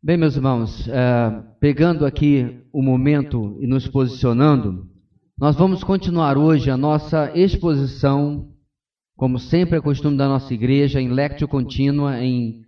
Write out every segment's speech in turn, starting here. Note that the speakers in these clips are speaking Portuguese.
Bem, meus irmãos, pegando aqui o momento e nos posicionando, nós vamos continuar hoje a nossa exposição, como sempre é costume da nossa igreja, em lectio contínua, em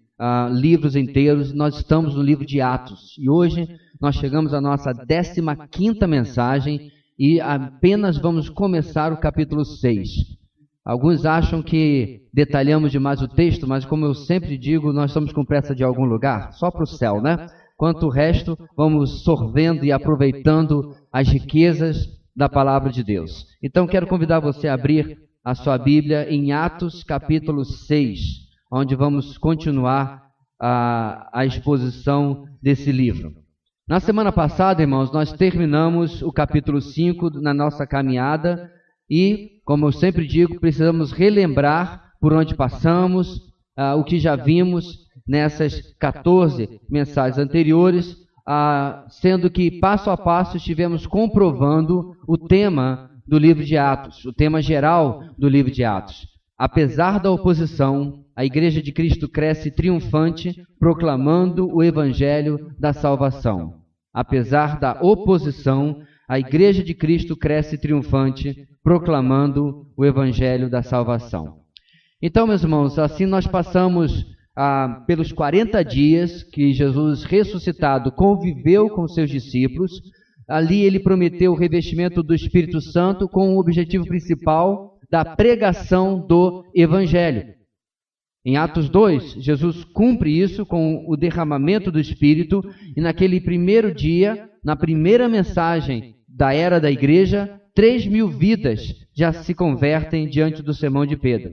livros inteiros. Nós estamos no livro de Atos e hoje nós chegamos à nossa 15ª mensagem e apenas vamos começar o capítulo 6. Alguns acham que detalhamos demais o texto, mas como eu sempre digo, nós estamos com pressa de algum lugar, só para o céu, né? Quanto o resto, vamos sorvendo e aproveitando as riquezas da palavra de Deus. Então, quero convidar você a abrir a sua Bíblia em Atos, capítulo 6, onde vamos continuar a exposição desse livro. Na semana passada, irmãos, nós terminamos o capítulo 5 na nossa caminhada e, como eu sempre digo, precisamos relembrar por onde passamos, o que já vimos nessas 14 mensagens anteriores, sendo que passo a passo estivemos comprovando o tema do livro de Atos, o tema geral do livro de Atos. Apesar da oposição, a Igreja de Cristo cresce triunfante, proclamando o Evangelho da salvação. Apesar da oposição, a Igreja de Cristo cresce triunfante, proclamando o Evangelho da salvação. Então, meus irmãos, assim nós passamos pelos 40 dias que Jesus ressuscitado conviveu com seus discípulos. Ali ele prometeu o revestimento do Espírito Santo com o objetivo principal da pregação do Evangelho. Em Atos 2, Jesus cumpre isso com o derramamento do Espírito e naquele primeiro dia, na primeira mensagem da era da igreja, 3.000 vidas já se convertem diante do sermão de Pedro.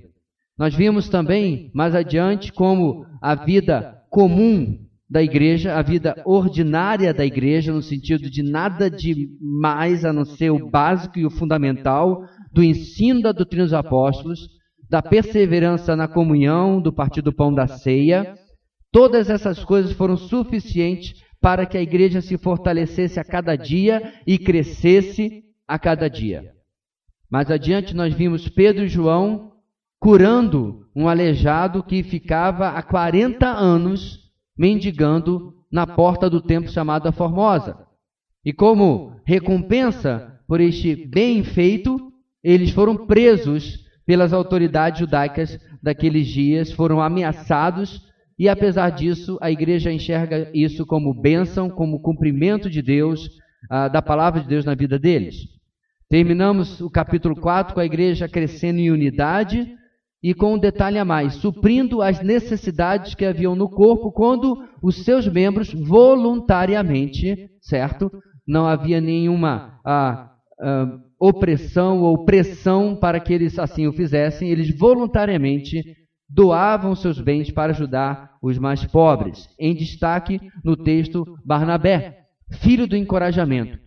Nós vimos também, mais adiante, como a vida comum da igreja, a vida ordinária da igreja, no sentido de nada de mais a não ser o básico e o fundamental do ensino da doutrina dos apóstolos, da perseverança na comunhão, do partir do pão da ceia. Todas essas coisas foram suficientes para que a igreja se fortalecesse a cada dia e crescesse a cada dia. Mais adiante nós vimos Pedro e João curando um aleijado que ficava há 40 anos mendigando na porta do templo chamada Formosa. E como recompensa por este bem feito, eles foram presos pelas autoridades judaicas daqueles dias, foram ameaçados. E apesar disso, a igreja enxerga isso como bênção, como cumprimento de Deus, da palavra de Deus na vida deles. Terminamos o capítulo 4 com a igreja crescendo em unidade e com um detalhe a mais, suprindo as necessidades que haviam no corpo quando os seus membros voluntariamente, certo? Não havia nenhuma opressão ou pressão para que eles assim o fizessem, eles voluntariamente doavam seus bens para ajudar os mais pobres. Em destaque no texto, Barnabé, filho do encorajamento.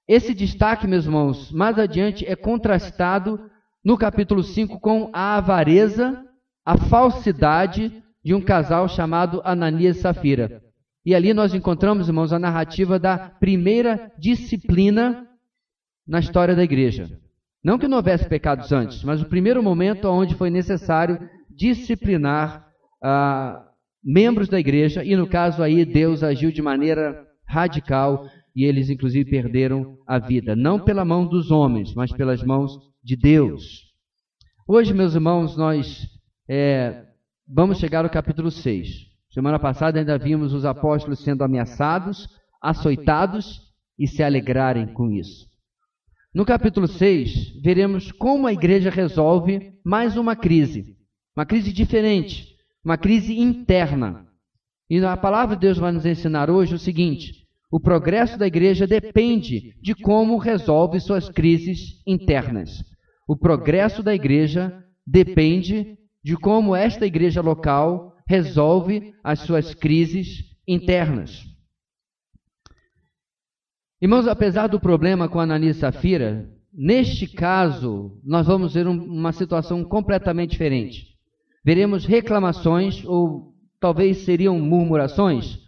Esse destaque, meus irmãos, mais adiante é contrastado no capítulo 5 com a avareza, a falsidade de um casal chamado Ananias e Safira. E ali nós encontramos, irmãos, a narrativa da primeira disciplina na história da igreja. Não que não houvesse pecados antes, mas o primeiro momento onde foi necessário disciplinar membros da igreja, e no caso aí Deus agiu de maneira radical e eles inclusive perderam a vida, não pela mão dos homens, mas pelas mãos de Deus. Hoje, meus irmãos, nós vamos chegar ao capítulo 6. Semana passada ainda vimos os apóstolos sendo ameaçados, açoitados e se alegrarem com isso. No capítulo 6, veremos como a igreja resolve mais uma crise diferente, uma crise interna. E a palavra de Deus vai nos ensinar hoje o seguinte: o progresso da igreja depende de como resolve suas crises internas. O progresso da igreja depende de como esta igreja local resolve as suas crises internas. Irmãos, apesar do problema com Ananias e Safira, neste caso, nós vamos ver uma situação completamente diferente. Veremos reclamações, ou talvez seriam murmurações,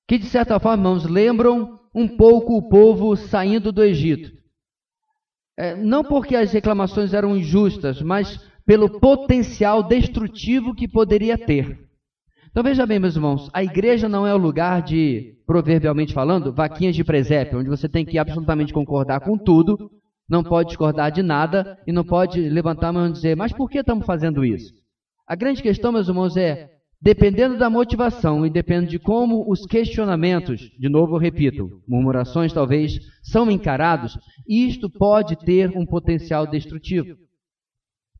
que de certa forma, irmãos, lembram um pouco o povo saindo do Egito. Não porque as reclamações eram injustas, mas pelo potencial destrutivo que poderia ter. Então veja bem, meus irmãos, a igreja não é o lugar de, proverbialmente falando, vaquinhas de presépio, onde você tem que absolutamente concordar com tudo, não pode discordar de nada e não pode levantar a mão e dizer, mas por que estamos fazendo isso? A grande questão, meus irmãos, é, dependendo da motivação e dependendo de como os questionamentos, de novo eu repito, murmurações talvez, são encarados, isto pode ter um potencial destrutivo.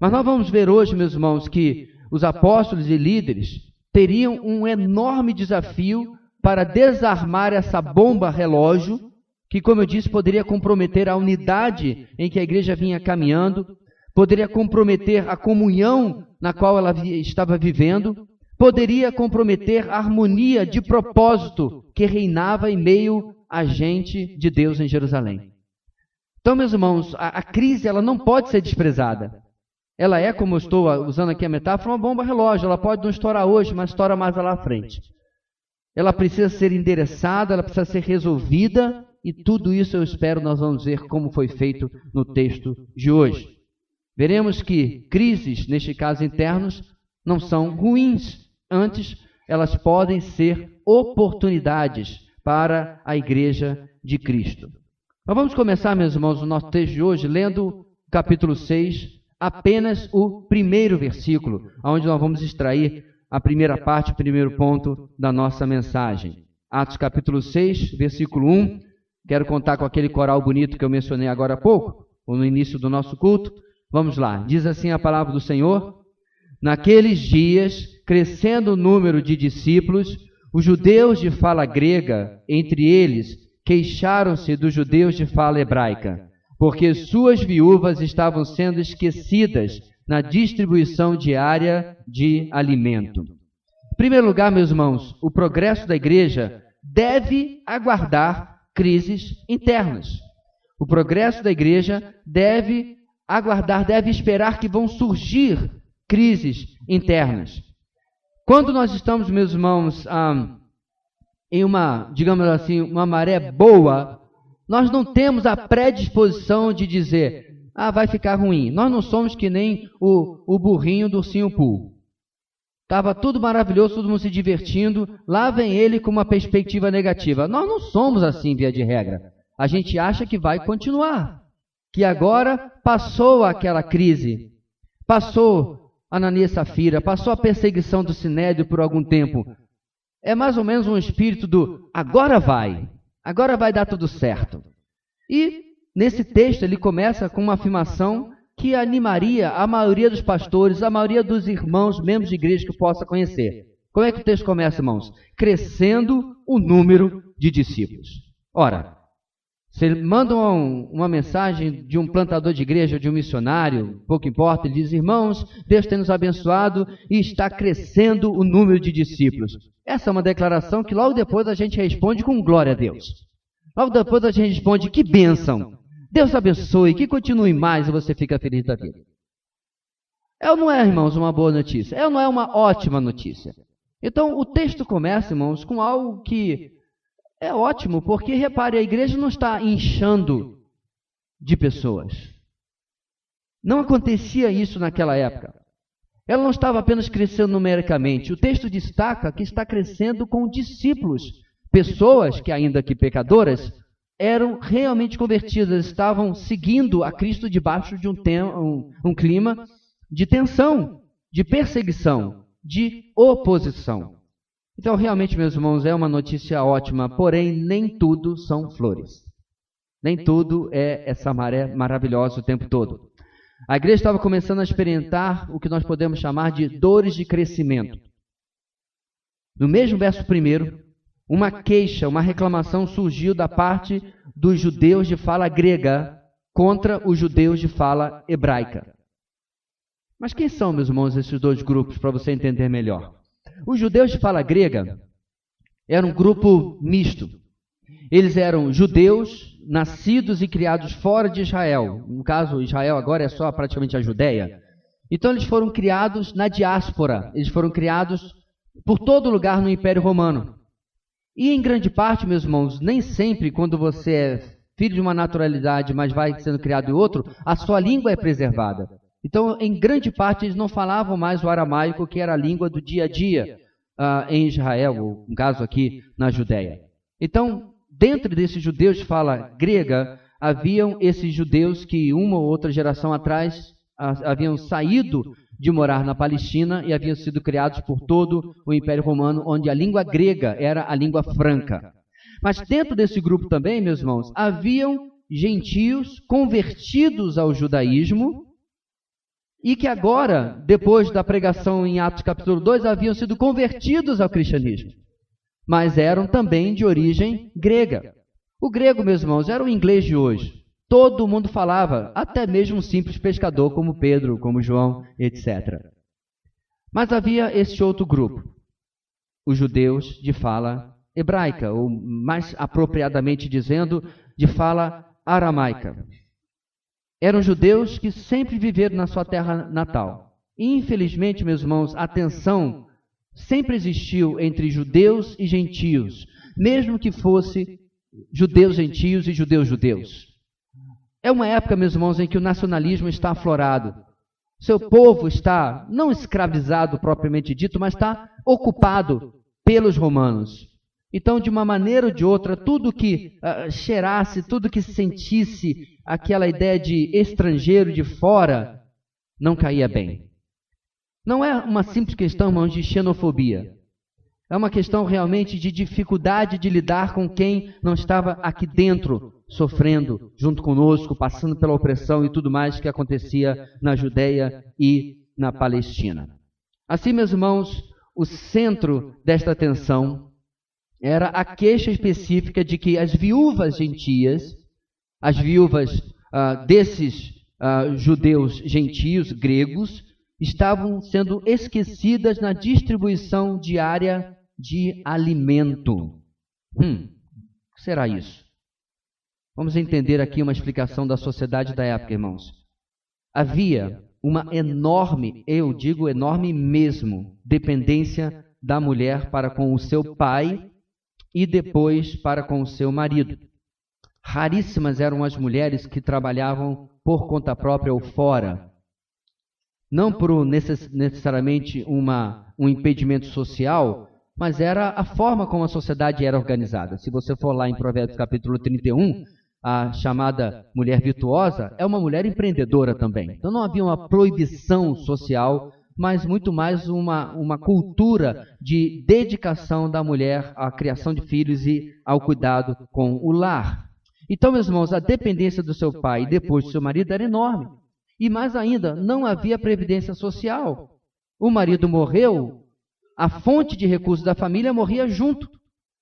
Mas nós vamos ver hoje, meus irmãos, que os apóstolos e líderes teriam um enorme desafio para desarmar essa bomba relógio, que, como eu disse, poderia comprometer a unidade em que a igreja vinha caminhando, poderia comprometer a comunhão na qual ela estava vivendo, poderia comprometer a harmonia de propósito que reinava em meio a gente de Deus em Jerusalém. Então, meus irmãos, a crise ela não pode ser desprezada. Ela é, como eu estou usando aqui a metáfora, uma bomba relógio. Ela pode não estourar hoje, mas estoura mais lá à frente. Ela precisa ser endereçada, ela precisa ser resolvida, e tudo isso eu espero nós vamos ver como foi feito no texto de hoje. Veremos que crises, neste caso internos, não são ruins. Antes, elas podem ser oportunidades para a igreja de Cristo. Nós vamos começar, meus irmãos, o nosso texto de hoje, lendo o capítulo 6, apenas o primeiro versículo, onde nós vamos extrair a primeira parte, o primeiro ponto da nossa mensagem. Atos capítulo 6, versículo 1. Quero contar com aquele coral bonito que eu mencionei agora há pouco, ou no início do nosso culto. Vamos lá. Diz assim a palavra do Senhor. Naqueles dias, crescendo o número de discípulos, os judeus de fala grega, entre eles, queixaram-se dos judeus de fala hebraica, porque suas viúvas estavam sendo esquecidas na distribuição diária de alimento. Em primeiro lugar, meus irmãos, o progresso da igreja deve aguardar crises internas. O progresso da igreja deve aguardar, deve esperar que vão surgir crises internas. Quando nós estamos, meus irmãos, em uma, digamos assim, uma maré boa, nós não temos a predisposição de dizer, vai ficar ruim. Nós não somos que nem o burrinho do Ursinho Pooh. Estava tudo maravilhoso, todo mundo se divertindo, lá vem ele com uma perspectiva negativa. Nós não somos assim, via de regra. A gente acha que vai continuar, que agora passou aquela crise, passou Ananias e Safira, passou a perseguição do Sinédrio por algum tempo. É mais ou menos um espírito do agora vai dar tudo certo. E nesse texto ele começa com uma afirmação que animaria a maioria dos pastores, a maioria dos irmãos, membros de igreja que possa conhecer. Como é que o texto começa, irmãos? Crescendo o número de discípulos. Ora, você manda uma mensagem de um plantador de igreja ou de um missionário, pouco importa, ele diz, irmãos, Deus tem nos abençoado e está crescendo o número de discípulos. Essa é uma declaração que logo depois a gente responde com glória a Deus. Logo depois a gente responde, que bênção, Deus abençoe, que continue mais e você fica feliz da vida. É ou não é, irmãos, uma boa notícia? É ou não é uma ótima notícia? Então o texto começa, irmãos, com algo que é ótimo, porque, repare, a igreja não está inchando de pessoas. Não acontecia isso naquela época. Ela não estava apenas crescendo numericamente. O texto destaca que está crescendo com discípulos. Pessoas que, ainda que pecadoras, eram realmente convertidas, estavam seguindo a Cristo debaixo de um clima de tensão, de perseguição, de oposição. Então, realmente, meus irmãos, é uma notícia ótima, porém, nem tudo são flores. Nem tudo é essa maré maravilhosa o tempo todo. A igreja estava começando a experimentar o que nós podemos chamar de dores de crescimento. No mesmo verso primeiro, uma queixa, uma reclamação surgiu da parte dos judeus de fala grega contra os judeus de fala hebraica. Mas quem são, meus irmãos, esses dois grupos, para você entender melhor? Os judeus de fala grega eram um grupo misto. Eles eram judeus nascidos e criados fora de Israel. No caso, Israel agora é só praticamente a Judéia. Então eles foram criados na diáspora. Eles foram criados por todo lugar no Império Romano. E em grande parte, meus irmãos, nem sempre quando você é filho de uma naturalidade, mas vai sendo criado em outro, a sua língua é preservada. Então, em grande parte, eles não falavam mais o aramaico, que era a língua do dia a dia. em Israel, ou no caso aqui na Judéia. Então, dentro desses judeus de fala grega, haviam esses judeus que uma ou outra geração atrás haviam saído de morar na Palestina e haviam sido criados por todo o Império Romano, onde a língua grega era a língua franca. Mas dentro desse grupo também, meus irmãos, haviam gentios convertidos ao judaísmo e que agora, depois da pregação em Atos capítulo 2, haviam sido convertidos ao cristianismo, mas eram também de origem grega. O grego, meus irmãos, era o inglês de hoje. Todo mundo falava, até mesmo um simples pescador como Pedro, como João, etc. Mas havia este outro grupo, os judeus de fala hebraica, ou mais apropriadamente dizendo, de fala aramaica. Eram judeus que sempre viveram na sua terra natal. E, infelizmente, meus irmãos, a tensão sempre existiu entre judeus e gentios, mesmo que fosse judeus gentios e judeus judeus. É uma época, meus irmãos, em que o nacionalismo está aflorado. Seu povo está, não escravizado propriamente dito, mas está ocupado pelos romanos. Então, de uma maneira ou de outra, tudo que cheirasse, tudo que sentisse aquela ideia de estrangeiro de fora, não caía bem. Não é uma simples questão, irmãos, de xenofobia. É uma questão realmente de dificuldade de lidar com quem não estava aqui dentro, sofrendo junto conosco, passando pela opressão e tudo mais que acontecia na Judéia e na Palestina. Assim, meus irmãos, o centro desta tensão era a queixa específica de que as viúvas gentias, as viúvas desses judeus gentios, gregos, estavam sendo esquecidas na distribuição diária de alimento. O que será isso? Vamos entender aqui uma explicação da sociedade da época, irmãos. Havia uma enorme, eu digo enorme mesmo, dependência da mulher para com o seu pai e depois para com o seu marido. Raríssimas eram as mulheres que trabalhavam por conta própria ou fora. Não por necessariamente um impedimento social, mas era a forma como a sociedade era organizada. Se você for lá em Provérbios capítulo 31, a chamada mulher virtuosa é uma mulher empreendedora também. Então não havia uma proibição social, mas muito mais uma cultura de dedicação da mulher à criação de filhos e ao cuidado com o lar. Então, meus irmãos, a dependência do seu pai e depois do seu marido era enorme. E mais ainda, não havia previdência social. O marido morreu, a fonte de recursos da família morria junto.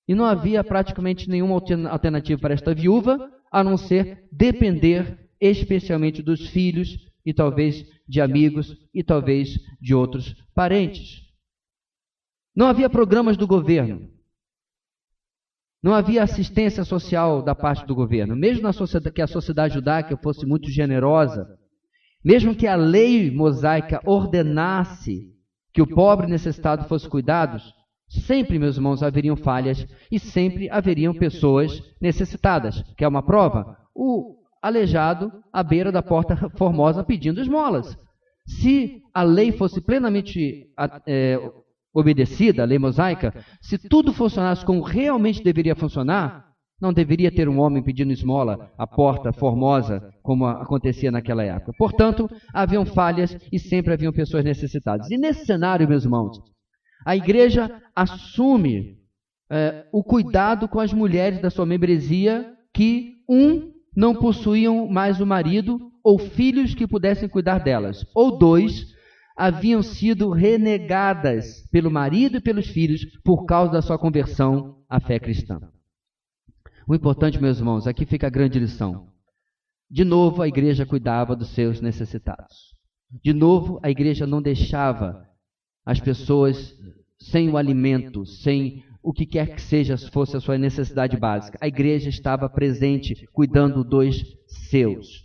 E não havia praticamente nenhuma alternativa para esta viúva, a não ser depender especialmente dos filhos e talvez de amigos e talvez de outros parentes. Não havia programas do governo. Não havia assistência social da parte do governo. Mesmo que a sociedade judaica fosse muito generosa, mesmo que a lei mosaica ordenasse que o pobre necessitado fosse cuidado, sempre, meus irmãos, haveriam falhas e sempre haveriam pessoas necessitadas. Quer uma prova? O aleijado à beira da porta formosa pedindo esmolas. Se a lei fosse plenamente obedecida, a lei mosaica, se tudo funcionasse como realmente deveria funcionar, não deveria ter um homem pedindo esmola à porta formosa, como acontecia naquela época. Portanto, haviam falhas e sempre haviam pessoas necessitadas. E nesse cenário, meus irmãos, a igreja assume o cuidado com as mulheres da sua membresia que, não possuíam mais o marido ou filhos que pudessem cuidar delas, ou 2, haviam sido renegadas pelo marido e pelos filhos por causa da sua conversão à fé cristã. O importante, meus irmãos, aqui fica a grande lição. De novo, a igreja cuidava dos seus necessitados. De novo, a igreja não deixava as pessoas sem o alimento, sem o que quer que seja, fosse a sua necessidade básica. A igreja estava presente, cuidando dos seus.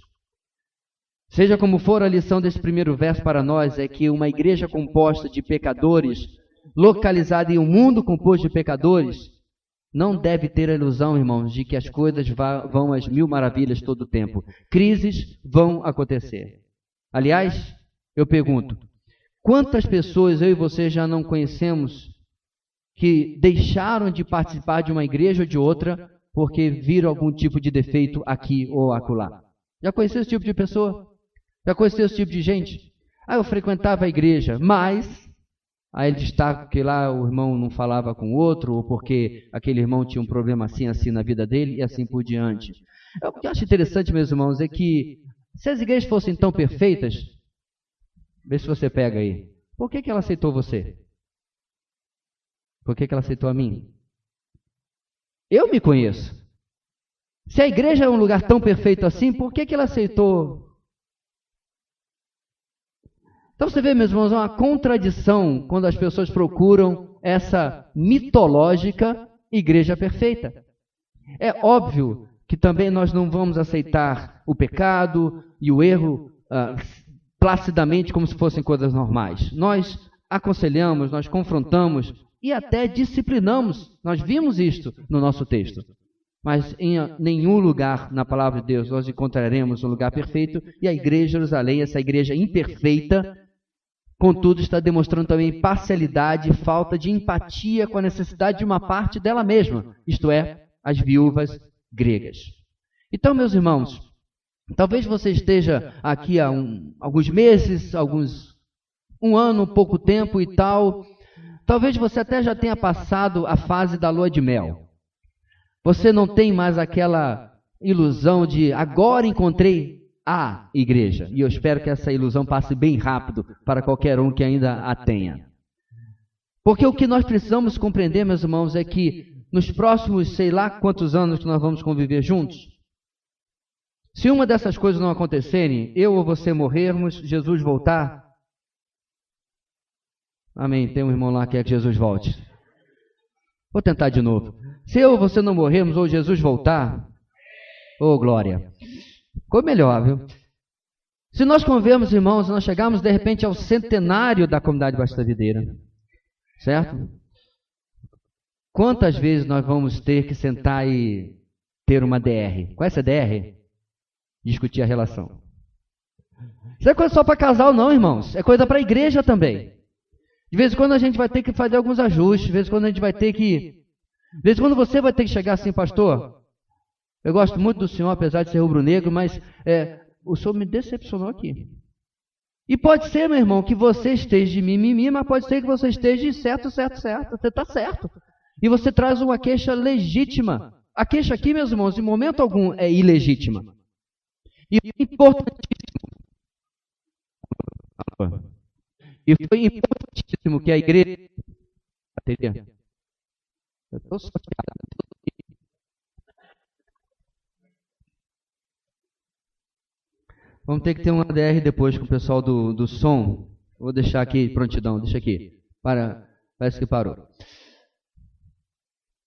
Seja como for, a lição desse primeiro verso para nós é que uma igreja composta de pecadores, localizada em um mundo composto de pecadores, não deve ter a ilusão, irmãos, de que as coisas vão às mil maravilhas todo o tempo. Crises vão acontecer. Aliás, eu pergunto, quantas pessoas eu e você já não conhecemos que deixaram de participar de uma igreja ou de outra porque viram algum tipo de defeito aqui ou acolá. Já conheceu esse tipo de pessoa? Já conheceu esse tipo de gente? Eu frequentava a igreja, mas... Aí ele destaca que lá o irmão não falava com o outro, ou porque aquele irmão tinha um problema assim na vida dele, e assim por diante. O que eu acho interessante, meus irmãos, é que se as igrejas fossem tão perfeitas, vê se você pega aí, por que ela aceitou você? Por que ela aceitou a mim? Eu me conheço. Se a igreja é um lugar tão perfeito assim, por que ela aceitou? Então você vê, meus irmãos, é uma contradição quando as pessoas procuram essa mitológica igreja perfeita. É óbvio que também nós não vamos aceitar o pecado e o erro placidamente como se fossem coisas normais. Nós aconselhamos, nós confrontamos e até disciplinamos. Nós vimos isto no nosso texto. Mas em nenhum lugar na palavra de Deus nós encontraremos um lugar perfeito, e a igreja de Jerusalém, essa igreja imperfeita, contudo, está demonstrando também parcialidade e falta de empatia com a necessidade de uma parte dela mesma, isto é, as viúvas gregas. Então, meus irmãos, talvez você esteja aqui há alguns meses, um ano, pouco tempo e tal. Talvez você até já tenha passado a fase da lua de mel. Você não tem mais aquela ilusão de agora encontrei a igreja. E eu espero que essa ilusão passe bem rápido para qualquer um que ainda a tenha. Porque o que nós precisamos compreender, meus irmãos, é que nos próximos, sei lá quantos anos que nós vamos conviver juntos, se uma dessas coisas não acontecerem, eu ou você morrermos, Jesus voltar. Amém. Tem um irmão lá que quer que Jesus volte. Vou tentar de novo. Se eu ou você não morrermos ou Jesus voltar, ô glória. Ficou melhor, viu? Se nós convermos, irmãos, nós chegarmos de repente ao centenário da comunidade Batista Videira, certo? Quantas vezes nós vamos ter que sentar e ter uma DR? Qual é essa DR? Discutir a relação. Isso é coisa só para casal não, irmãos. É coisa para a igreja também. De vez em quando a gente vai ter que fazer alguns ajustes. De vez em quando a gente vai ter que... De vez em quando você vai ter que chegar assim, pastor, eu gosto muito do senhor, apesar de ser rubro-negro, mas o senhor me decepcionou aqui. E pode ser, meu irmão, que você esteja de mimimi, mas pode ser que você esteja de certo. Você está certo. E você traz uma queixa legítima. A queixa aqui, meus irmãos, em momento algum é ilegítima. E foi importantíssimo que a igreja... Eu estou sorteado. Vamos ter que ter uma DR depois com o pessoal do som. Vou deixar aqui, prontidão, deixa aqui. Parece que parou.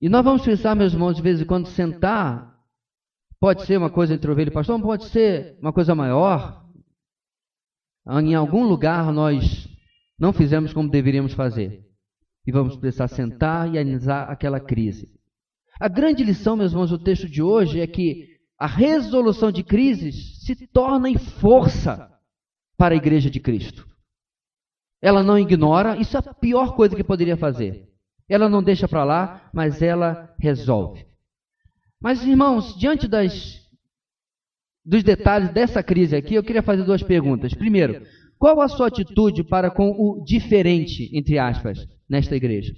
E nós vamos pensar, meus irmãos, de vez em quando sentar, pode ser uma coisa entre ovelha e pastor, pode ser uma coisa maior. Em algum lugar nós não fizemos como deveríamos fazer. E vamos precisar sentar e analisar aquela crise. A grande lição, meus irmãos, do texto de hoje é que a resolução de crises se torna em força para a igreja de Cristo. Ela não ignora, isso é a pior coisa que poderia fazer. Ela não deixa para lá, mas ela resolve. Mas, irmãos, diante dos detalhes dessa crise aqui, eu queria fazer duas perguntas. Primeiro, qual a sua atitude para com o diferente, entre aspas, nesta igreja?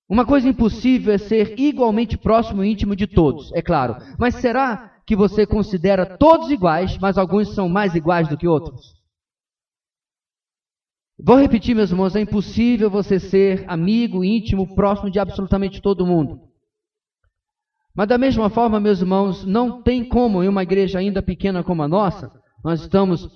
Uma coisa impossível é ser igualmente próximo e íntimo de todos, é claro. Mas será que você considera todos iguais, mas alguns são mais iguais do que outros? Vou repetir, meus irmãos, é impossível você ser amigo, íntimo, próximo de absolutamente todo mundo. Mas da mesma forma, meus irmãos, não tem como em uma igreja ainda pequena como a nossa, nós estamos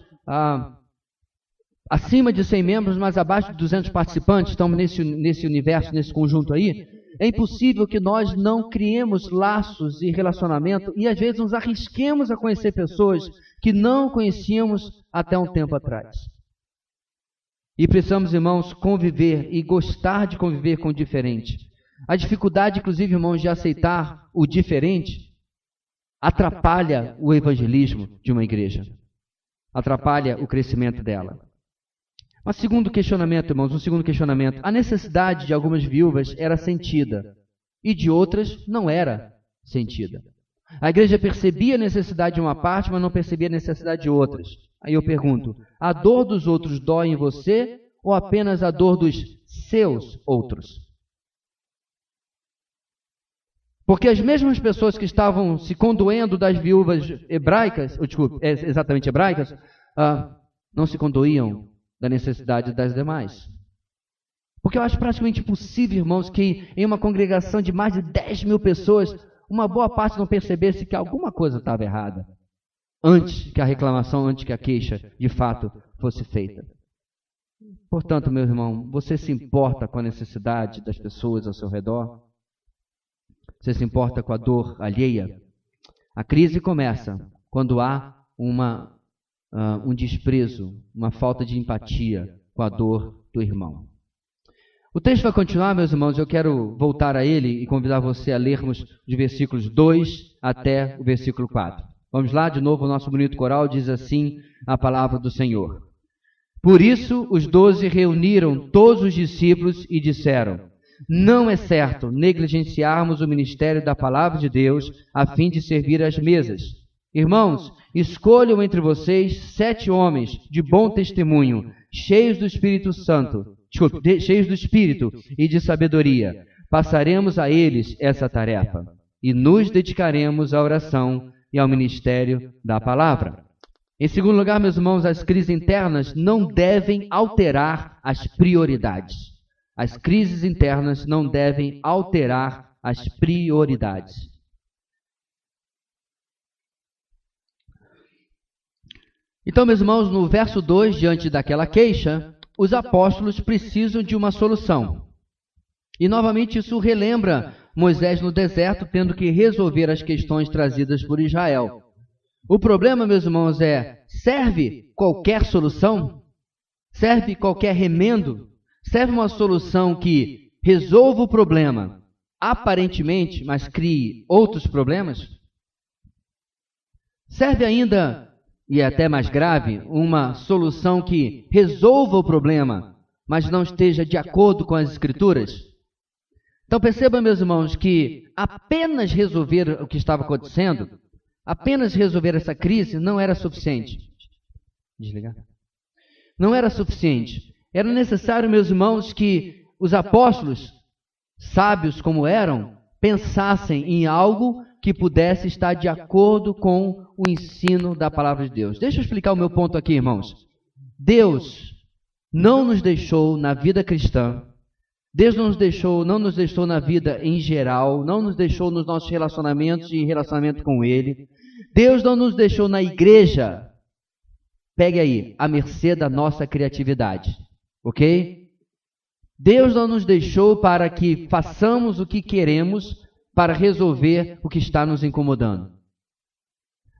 acima de 100 membros, mas abaixo de 200 participantes, estamos nesse universo, nesse conjunto aí, é impossível que nós não criemos laços e relacionamento e às vezes nos arrisquemos a conhecer pessoas que não conhecíamos até um tempo atrás. E precisamos, irmãos, conviver e gostar de conviver com o diferente. A dificuldade, inclusive, irmãos, de aceitar o diferente atrapalha o evangelismo de uma igreja. Atrapalha o crescimento dela. Um segundo questionamento, irmãos, a necessidade de algumas viúvas era sentida e de outras não era sentida. A igreja percebia a necessidade de uma parte, mas não percebia a necessidade de outras. Aí eu pergunto, a dor dos outros dói em você ou apenas a dor dos seus outros? Porque as mesmas pessoas que estavam se condoendo das viúvas hebraicas, exatamente hebraicas, não se condoíam da necessidade das demais. Porque eu acho praticamente impossível, irmãos, que em uma congregação de mais de 10 mil pessoas, uma boa parte não percebesse que alguma coisa estava errada, antes que a reclamação, antes que a queixa, de fato, fosse feita. Portanto, meu irmão, você se importa com a necessidade das pessoas ao seu redor? Você se importa com a dor alheia? A crise começa quando há um desprezo, uma falta de empatia com a dor do irmão. O texto vai continuar, meus irmãos, eu quero voltar a ele e convidar você a lermos os versículos 2 até o versículo 4. Vamos lá, de novo, o nosso bonito coral diz assim a palavra do Senhor. Por isso os 12 reuniram todos os discípulos e disseram: não é certo negligenciarmos o ministério da palavra de Deus a fim de servir às mesas. Irmãos, escolham entre vocês 7 homens de bom testemunho, cheios do Espírito e de sabedoria. Passaremos a eles essa tarefa e nos dedicaremos à oração e ao ministério da palavra. Em segundo lugar, meus irmãos, as crises internas não devem alterar as prioridades. As crises internas não devem alterar as prioridades. Então, meus irmãos, no verso 2, diante daquela queixa, os apóstolos precisam de uma solução. E, novamente, isso relembra Moisés no deserto, tendo que resolver as questões trazidas por Israel. O problema, meus irmãos, serve qualquer solução? Serve qualquer remendo? Serve uma solução que resolva o problema, aparentemente, mas crie outros problemas? Serve ainda, e é até mais grave, uma solução que resolva o problema, mas não esteja de acordo com as Escrituras? Então perceba, meus irmãos, que apenas resolver o que estava acontecendo, apenas resolver essa crise não era suficiente. Desligar? Não era suficiente. Era necessário, meus irmãos, que os apóstolos, sábios como eram, pensassem em algo que pudesse estar de acordo com o ensino da palavra de Deus. Deixa eu explicar o meu ponto aqui, irmãos. Deus não nos deixou na vida cristã, Deus não nos deixou na vida em geral, não nos deixou nos nossos relacionamentos e relacionamento com Ele. Deus não nos deixou na igreja, pegue aí, à mercê da nossa criatividade, ok? Deus não nos deixou para que façamos o que queremos para resolver o que está nos incomodando.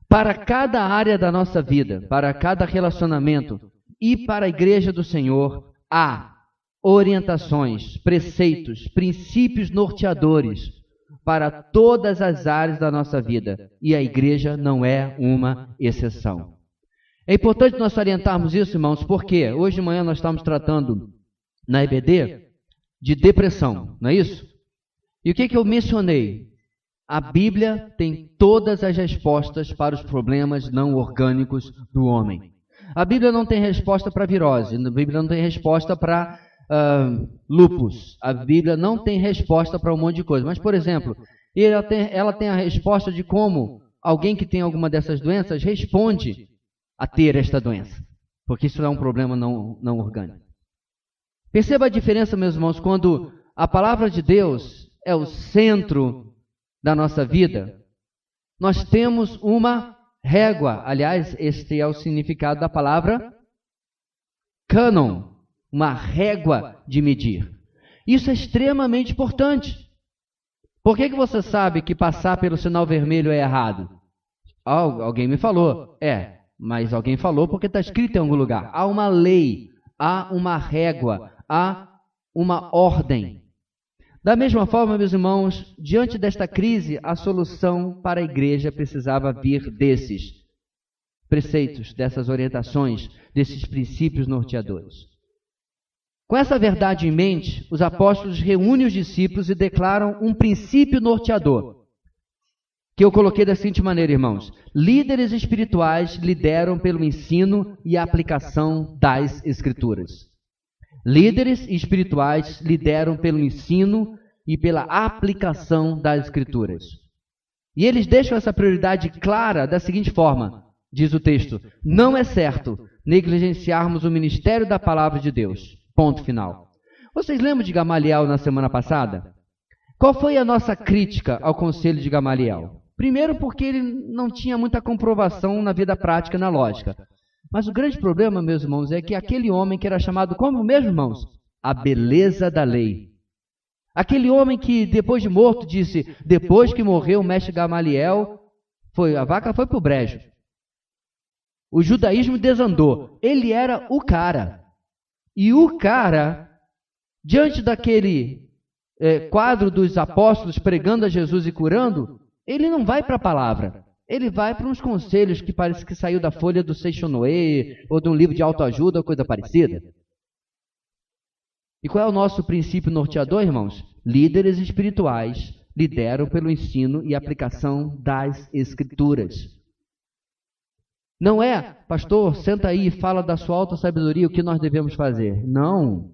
Para cada área da nossa vida, para cada relacionamento e para a igreja do Senhor, há orientações, preceitos, princípios norteadores para todas as áreas da nossa vida. E a igreja não é uma exceção. É importante nós orientarmos isso, irmãos, porque hoje de manhã nós estamos tratando na EBD de depressão, não é isso? E o que eu mencionei? A Bíblia tem todas as respostas para os problemas não orgânicos do homem. A Bíblia não tem resposta para virose, a Bíblia não tem resposta para lúpus, a Bíblia não tem resposta para um monte de coisa. Mas, por exemplo, ela tem a resposta de como alguém que tem alguma dessas doenças responde a ter esta doença, porque isso é um problema não orgânico. Perceba a diferença, meus irmãos, quando a palavra de Deus é o centro da nossa vida. Nós temos uma régua, aliás, este é o significado da palavra cânon, uma régua de medir. Isso é extremamente importante. Por que você sabe que passar pelo sinal vermelho é errado? Alguém me falou. Mas alguém falou porque está escrito em algum lugar. Há uma lei, há uma régua, há uma ordem. Da mesma forma, meus irmãos, diante desta crise, a solução para a igreja precisava vir desses preceitos, dessas orientações, desses princípios norteadores. Com essa verdade em mente, os apóstolos reúnem os discípulos e declaram um princípio norteador, que eu coloquei da seguinte maneira, irmãos: líderes espirituais lideram pelo ensino e aplicação das Escrituras. Líderes espirituais lideram pelo ensino e pela aplicação das Escrituras. E eles deixam essa prioridade clara da seguinte forma, diz o texto: não é certo negligenciarmos o ministério da palavra de Deus. Ponto final. Vocês lembram de Gamaliel na semana passada? Qual foi a nossa crítica ao conselho de Gamaliel? Primeiro, porque ele não tinha muita comprovação na vida prática, na lógica. Mas o grande problema, meus irmãos, é que aquele homem que era chamado como mesmo, irmãos? A beleza da lei. Aquele homem que depois de morto disse, depois que morreu o mestre Gamaliel, a vaca foi para o brejo. O judaísmo desandou. Ele era o cara. E o cara, diante daquele quadro dos apóstolos pregando a Jesus e curando, ele não vai para a palavra. Ele vai para uns conselhos que parece que saiu da folha do Seixonoe ou de um livro de autoajuda ou coisa parecida. E qual é o nosso princípio norteador, irmãos? Líderes espirituais lideram pelo ensino e aplicação das Escrituras. Não é, pastor, senta aí e fala da sua alta sabedoria o que nós devemos fazer. Não.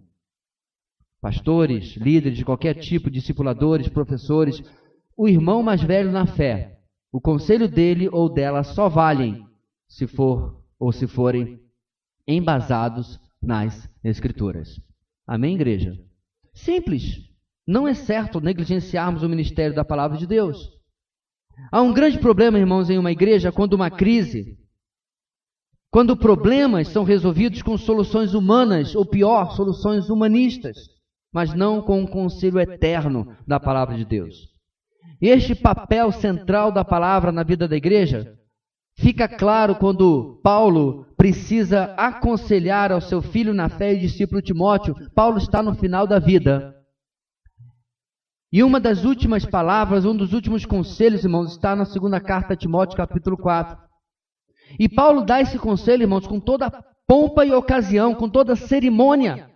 Pastores, líderes de qualquer tipo, discipuladores, professores, o irmão mais velho na fé, o conselho dele ou dela só valem se forem embasados nas Escrituras. Amém, igreja? Simples. Não é certo negligenciarmos o ministério da palavra de Deus. Há um grande problema, irmãos, em uma igreja quando uma crise, quando problemas são resolvidos com soluções humanas, ou pior, soluções humanistas, mas não com um conselho eterno da palavra de Deus. Este papel central da palavra na vida da igreja fica claro quando Paulo precisa aconselhar ao seu filho na fé e discípulo Timóteo. Paulo está no final da vida. E uma das últimas palavras, um dos últimos conselhos, irmãos, está na segunda carta a Timóteo, capítulo 4. E Paulo dá esse conselho, irmãos, com toda pompa e ocasião, com toda cerimônia.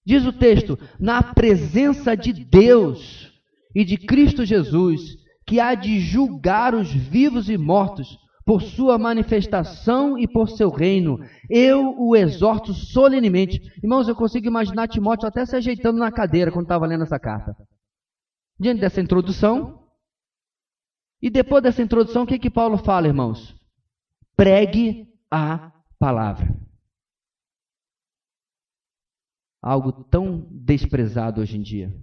Diz o texto, na presença de Deus e de Cristo Jesus, que há de julgar os vivos e mortos por sua manifestação e por seu reino, eu o exorto solenemente. Irmãos, eu consigo imaginar Timóteo até se ajeitando na cadeira quando estava lendo essa carta. Diante dessa introdução, e depois dessa introdução, o que Paulo fala, irmãos? Pregue a palavra. Algo tão desprezado hoje em dia.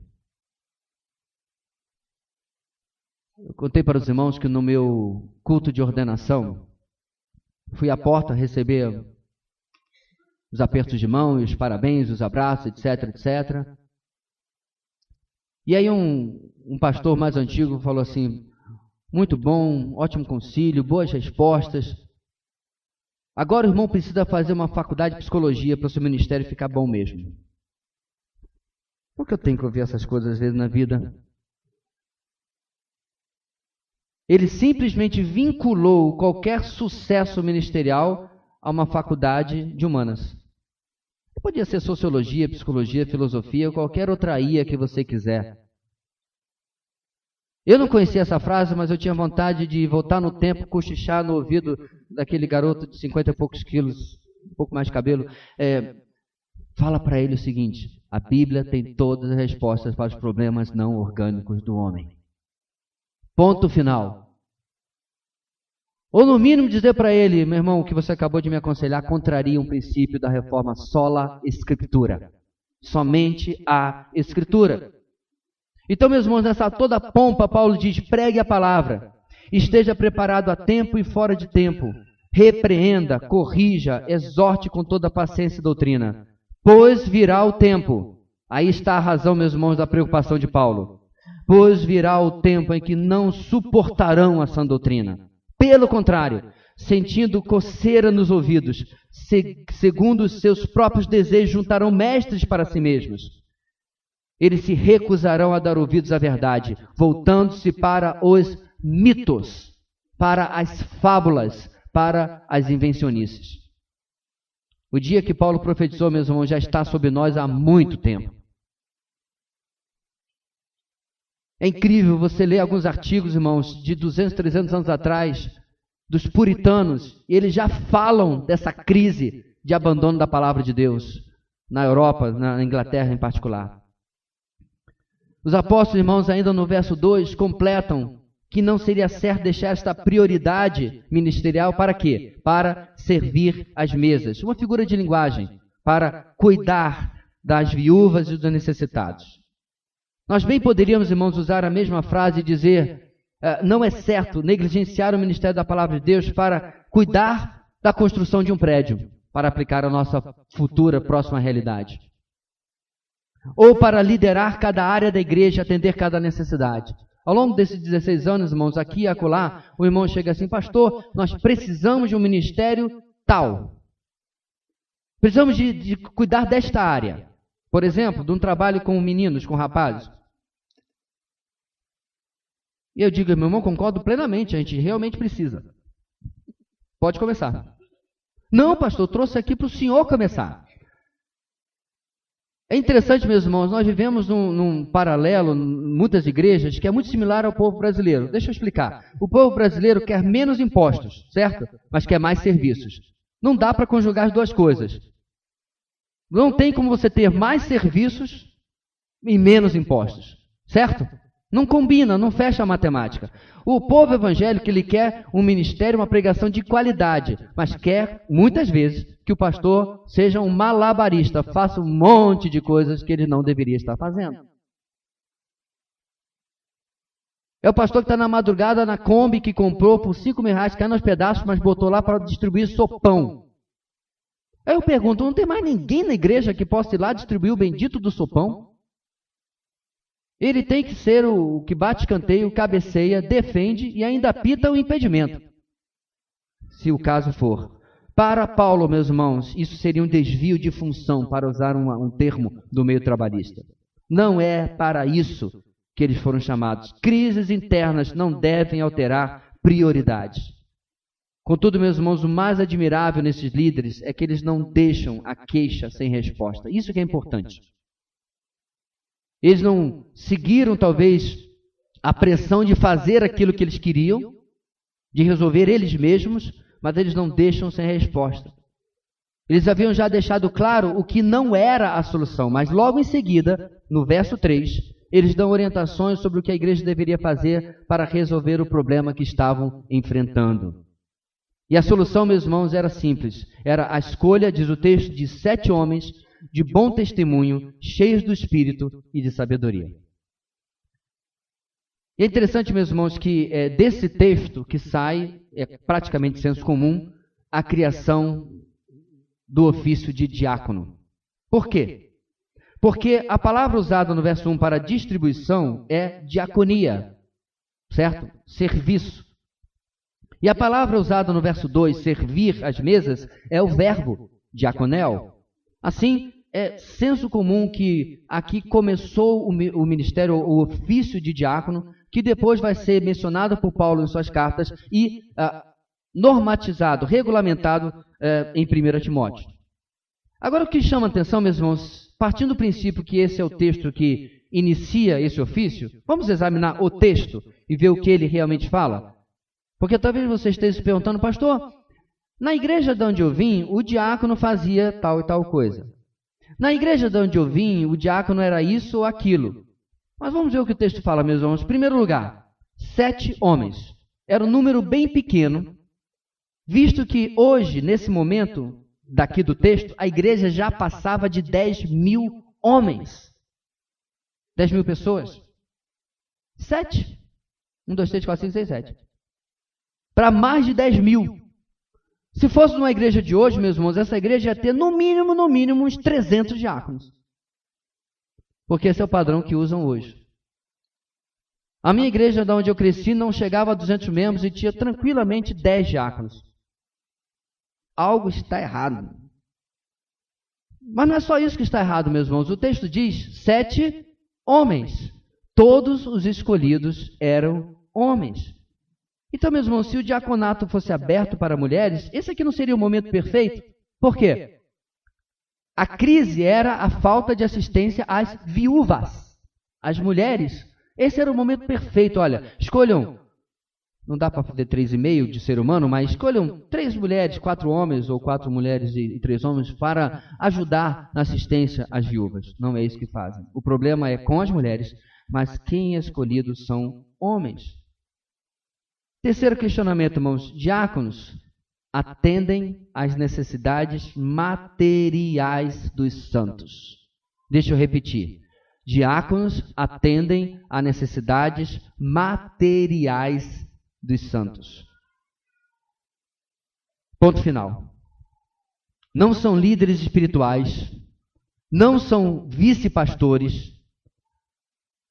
Eu contei para os irmãos que no meu culto de ordenação, fui à porta receber os apertos de mão, os parabéns, os abraços, etc, etc. E aí um pastor mais antigo falou assim, muito bom, ótimo concílio, boas respostas. Agora o irmão precisa fazer uma faculdade de psicologia para o seu ministério ficar bom mesmo. Por que eu tenho que ouvir essas coisas às vezes na vida? Ele simplesmente vinculou qualquer sucesso ministerial a uma faculdade de humanas. Podia ser sociologia, psicologia, filosofia, ou qualquer outra IA que você quiser. Eu não conhecia essa frase, mas eu tinha vontade de voltar no tempo, cochichar no ouvido daquele garoto de 50 e poucos quilos, um pouco mais de cabelo. Fala para ele o seguinte, a Bíblia tem todas as respostas para os problemas não orgânicos do homem. Ponto final. Ou no mínimo dizer para ele, meu irmão, o que você acabou de me aconselhar contraria um princípio da reforma sola escritura. Somente a escritura. Então, meus irmãos, nessa toda pompa, Paulo diz, pregue a palavra. Esteja preparado a tempo e fora de tempo. Repreenda, corrija, exorte com toda paciência e doutrina. Pois virá o tempo. Aí está a razão, meus irmãos, da preocupação de Paulo. Pois virá o tempo em que não suportarão a sã doutrina. Pelo contrário, sentindo coceira nos ouvidos, segundo os seus próprios desejos, juntarão mestres para si mesmos. Eles se recusarão a dar ouvidos à verdade, voltando-se para os mitos, para as fábulas, para as invencionices. O dia que Paulo profetizou, meus irmãos, já está sobre nós há muito tempo. É incrível você ler alguns artigos, irmãos, de 200, 300 anos atrás, dos puritanos, e eles já falam dessa crise de abandono da palavra de Deus, na Europa, na Inglaterra em particular. Os apóstolos, irmãos, ainda no verso 2, completam que não seria certo deixar esta prioridade ministerial para quê? Para servir as mesas. Uma figura de linguagem, para cuidar das viúvas e dos necessitados. Nós bem poderíamos, irmãos, usar a mesma frase e dizer, não é certo negligenciar o ministério da palavra de Deus para cuidar da construção de um prédio, para aplicar a nossa futura, próxima realidade. Ou para liderar cada área da igreja, atender cada necessidade. Ao longo desses 16 anos, irmãos, aqui e acolá, o irmão chega assim, pastor, nós precisamos de um ministério tal. Precisamos de cuidar desta área. Por exemplo, de um trabalho com meninos, com rapazes. E eu digo, meu irmão, concordo plenamente, a gente realmente precisa. Pode começar. Não, pastor, eu trouxe aqui para o senhor começar. É interessante, meus irmãos, nós vivemos num paralelo, em muitas igrejas, que é muito similar ao povo brasileiro. Deixa eu explicar. O povo brasileiro quer menos impostos, certo? Mas quer mais serviços. Não dá para conjugar as duas coisas. Não tem como você ter mais serviços e menos impostos, certo? Não combina, não fecha a matemática. O povo evangélico, ele quer um ministério, uma pregação de qualidade, mas quer, muitas vezes, que o pastor seja um malabarista, faça um monte de coisas que ele não deveria estar fazendo. É o pastor que está na madrugada na Kombi, que comprou por 5 mil reais, caiu nos pedaços, mas botou lá para distribuir sopão. Aí eu pergunto, não tem mais ninguém na igreja que possa ir lá distribuir o bendito do sopão? Ele tem que ser o que bate escanteio, cabeceia, defende e ainda apita o impedimento, se o caso for. Para Paulo, meus irmãos, isso seria um desvio de função, para usar um termo do meio trabalhista. Não é para isso que eles foram chamados. Crises internas não devem alterar prioridades. Contudo, meus irmãos, o mais admirável nesses líderes é que eles não deixam a queixa sem resposta. Isso que é importante. Eles não seguiram, talvez, a pressão de fazer aquilo que eles queriam, de resolver eles mesmos, mas eles não deixam sem resposta. Eles haviam já deixado claro o que não era a solução, mas logo em seguida, no verso 3, eles dão orientações sobre o que a igreja deveria fazer para resolver o problema que estavam enfrentando. E a solução, meus irmãos, era simples. Era a escolha, diz o texto, de 7 homens de bom testemunho, cheios do Espírito e de sabedoria. E é interessante, meus irmãos, que desse texto que sai, é praticamente senso comum, a criação do ofício de diácono. Por quê? Porque a palavra usada no verso 1 para distribuição é diaconia, certo? Serviço. E a palavra usada no verso 2, servir as mesas, é o verbo diaconel. Assim, é senso comum que aqui começou o ministério, o ofício de diácono, que depois vai ser mencionado por Paulo em suas cartas e normatizado, regulamentado em 1 Timóteo. Agora, o que chama a atenção, meus irmãos, partindo do princípio que esse é o texto que inicia esse ofício, vamos examinar o texto e ver o que ele realmente fala? Porque talvez você esteja se perguntando, pastor, na igreja de onde eu vim, o diácono fazia tal e tal coisa. Na igreja de onde eu vim, o diácono era isso ou aquilo. Mas vamos ver o que o texto fala, meus irmãos. Em primeiro lugar, 7 homens. Era um número bem pequeno, visto que hoje, nesse momento daqui do texto, a igreja já passava de 10 mil homens. 10 mil pessoas. 7. 1, 2, 3, 4, 5, 6, 7. Para mais de 10 mil. Se fosse numa igreja de hoje, meus irmãos, essa igreja ia ter no mínimo, uns 300 diáconos. Porque esse é o padrão que usam hoje. A minha igreja, de onde eu cresci, não chegava a 200 membros e tinha tranquilamente 10 diáconos. Algo está errado. Mas não é só isso que está errado, meus irmãos. O texto diz 7 homens. Todos os escolhidos eram homens. Então, meus irmãos, se o diaconato fosse aberto para mulheres, esse aqui não seria o momento perfeito? Por quê? A crise era a falta de assistência às viúvas, às mulheres. Esse era o momento perfeito. Olha, escolham, não dá para fazer 3,5 de ser humano, mas escolham 3 mulheres, 4 homens, ou 4 mulheres e 3 homens para ajudar na assistência às viúvas. Não é isso que fazem. O problema é com as mulheres, mas quem é escolhido são homens. Terceiro questionamento, irmãos. Diáconos atendem às necessidades materiais dos santos. Deixa eu repetir. Diáconos atendem às necessidades materiais dos santos. Ponto final. Não são líderes espirituais, não são vice-pastores,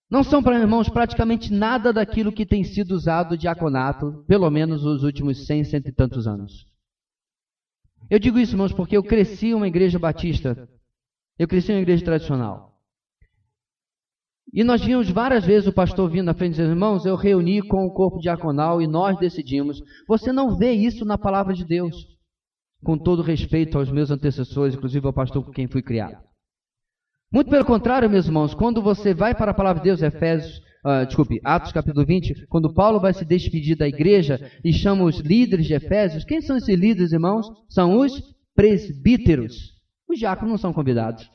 não são, para irmãos, praticamente nada daquilo que tem sido usado o diaconato, pelo menos nos últimos 100, cento e tantos anos. Eu digo isso, irmãos, porque eu cresci em uma igreja batista, eu cresci em uma igreja tradicional. E nós vimos várias vezes o pastor vindo na frente e dizendo, irmãos, eu reuni com o corpo diaconal e nós decidimos. Você não vê isso na palavra de Deus, com todo respeito aos meus antecessores, inclusive ao pastor com quem fui criado. Muito pelo contrário, meus irmãos, quando você vai para a palavra de Deus, Atos capítulo 20, quando Paulo vai se despedir da igreja e chama os líderes de Efésios, quem são esses líderes, irmãos? São os presbíteros. Os diáconos não são convidados.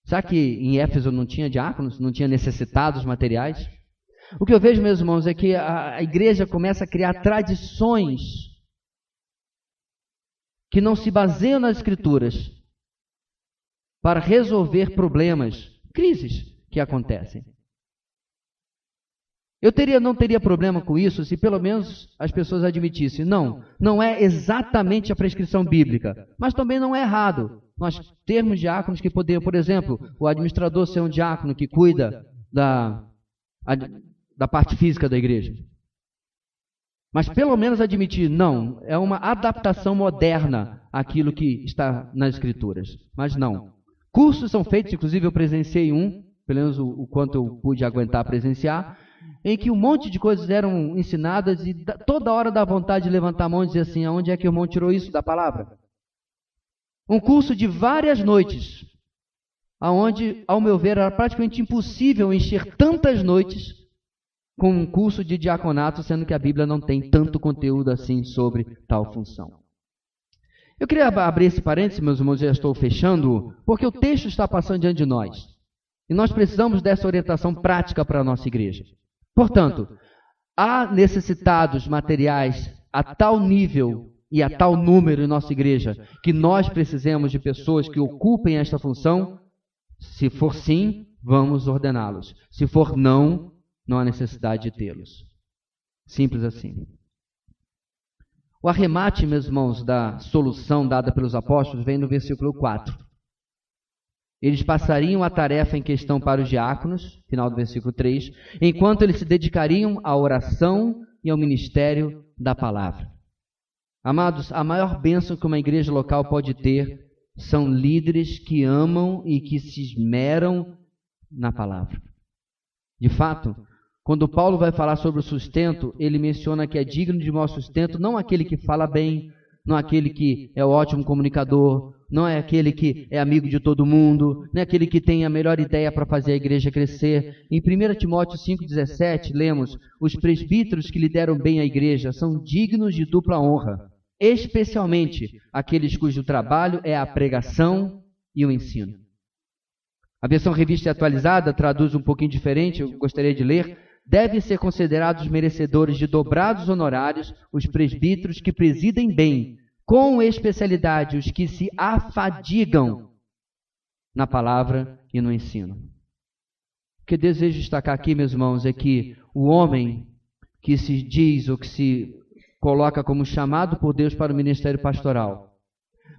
Será que em Éfeso não tinha diáconos, não tinha necessitados materiais? O que eu vejo, meus irmãos, é que a igreja começa a criar tradições que não se baseiam nas Escrituras para resolver problemas, crises que acontecem. Eu não teria problema com isso se pelo menos as pessoas admitissem, não é exatamente a prescrição bíblica, mas também não é errado nós termos diáconos que poderiam, por exemplo, o administrador ser um diácono que cuida da parte física da igreja. Mas pelo menos admitir, não, é uma adaptação moderna àquilo que está nas Escrituras. Mas não. Cursos são feitos, inclusive eu presenciei um, pelo menos o quanto eu pude aguentar presenciar, em que um monte de coisas eram ensinadas e toda hora dá vontade de levantar a mão e dizer assim, aonde é que o irmão tirou isso da palavra? Um curso de várias noites, aonde, ao meu ver, era praticamente impossível encher tantas noites com um curso de diaconato, sendo que a Bíblia não tem tanto conteúdo assim sobre tal função. Eu queria abrir esse parênteses, meus irmãos, já estou fechando, porque o texto está passando diante de nós. E nós precisamos dessa orientação prática para a nossa igreja. Portanto, há necessitados materiais a tal nível e a tal número em nossa igreja que nós precisemos de pessoas que ocupem esta função? Se for sim, vamos ordená-los. Se for não, não há necessidade de tê-los. Simples assim. O arremate, meus irmãos, da solução dada pelos apóstolos vem no versículo 4. Eles passariam a tarefa em questão para os diáconos, final do versículo 3, enquanto eles se dedicariam à oração e ao ministério da palavra. Amados, a maior bênção que uma igreja local pode ter são líderes que amam e que se esmeram na palavra. De fato, quando Paulo vai falar sobre o sustento, ele menciona que é digno de maior sustento não aquele que fala bem, não aquele que é o ótimo comunicador, não é aquele que é amigo de todo mundo, não é aquele que tem a melhor ideia para fazer a igreja crescer. Em 1 Timóteo 5,17, lemos, os presbíteros que lideram bem a igreja são dignos de dupla honra, especialmente aqueles cujo trabalho é a pregação e o ensino. A versão revista e atualizada traduz um pouquinho diferente, eu gostaria de ler. Devem ser considerados merecedores de dobrados honorários os presbíteros que presidem bem, com especialidade os que se afadigam na palavra e no ensino. O que desejo destacar aqui, meus irmãos, é que o homem que se diz ou que se coloca como chamado por Deus para o ministério pastoral,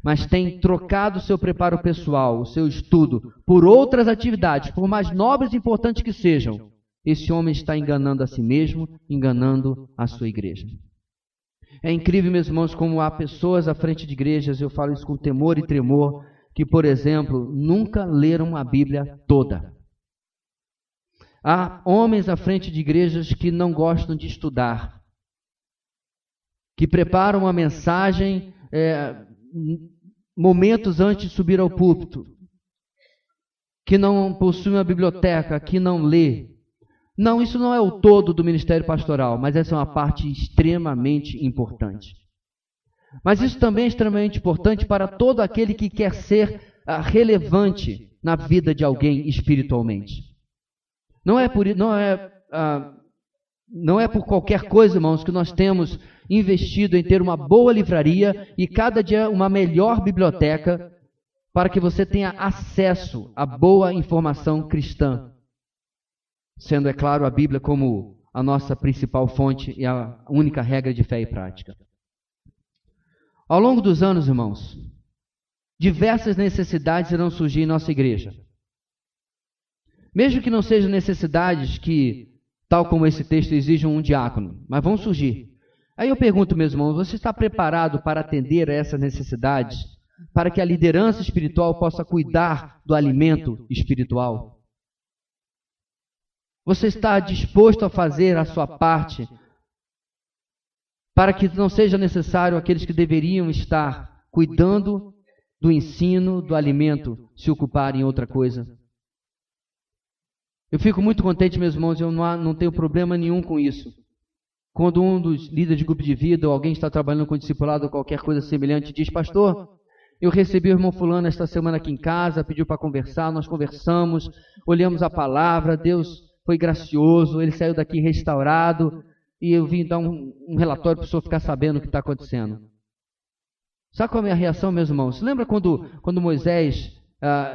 mas tem trocado seu preparo pessoal, o seu estudo, por outras atividades, por mais nobres e importantes que sejam, esse homem está enganando a si mesmo, enganando a sua igreja. É incrível, meus irmãos, como há pessoas à frente de igrejas, eu falo isso com temor e tremor, que, por exemplo, nunca leram a Bíblia toda. Há homens à frente de igrejas que não gostam de estudar, que preparam uma mensagem momentos antes de subir ao púlpito, que não possui uma biblioteca, que não lê. Não, isso não é o todo do ministério pastoral, mas essa é uma parte extremamente importante. Mas isso também é extremamente importante para todo aquele que quer ser relevante na vida de alguém espiritualmente. Não é por qualquer coisa, irmãos, que nós temos investido em ter uma boa livraria e cada dia uma melhor biblioteca para que você tenha acesso à boa informação cristã, sendo, é claro, a Bíblia como a nossa principal fonte e a única regra de fé e prática. Ao longo dos anos, irmãos, diversas necessidades irão surgir em nossa igreja. Mesmo que não sejam necessidades que, tal como esse texto, exijam um diácono, mas vão surgir. Aí eu pergunto, meus irmãos, você está preparado para atender a essas necessidades, para que a liderança espiritual possa cuidar do alimento espiritual? Você está disposto a fazer a sua parte para que não seja necessário aqueles que deveriam estar cuidando do ensino, do alimento, se ocuparem em outra coisa? Eu fico muito contente, meus irmãos, eu não tenho problema nenhum com isso. Quando um dos líderes de grupo de vida ou alguém está trabalhando com discipulado ou qualquer coisa semelhante diz: pastor, eu recebi o irmão fulano esta semana aqui em casa, pediu para conversar, nós conversamos, olhamos a palavra, Deus foi gracioso, ele saiu daqui restaurado e eu vim dar um relatório para o senhor ficar sabendo o que está acontecendo. Sabe qual é a minha reação, meus irmãos? Lembra quando Moisés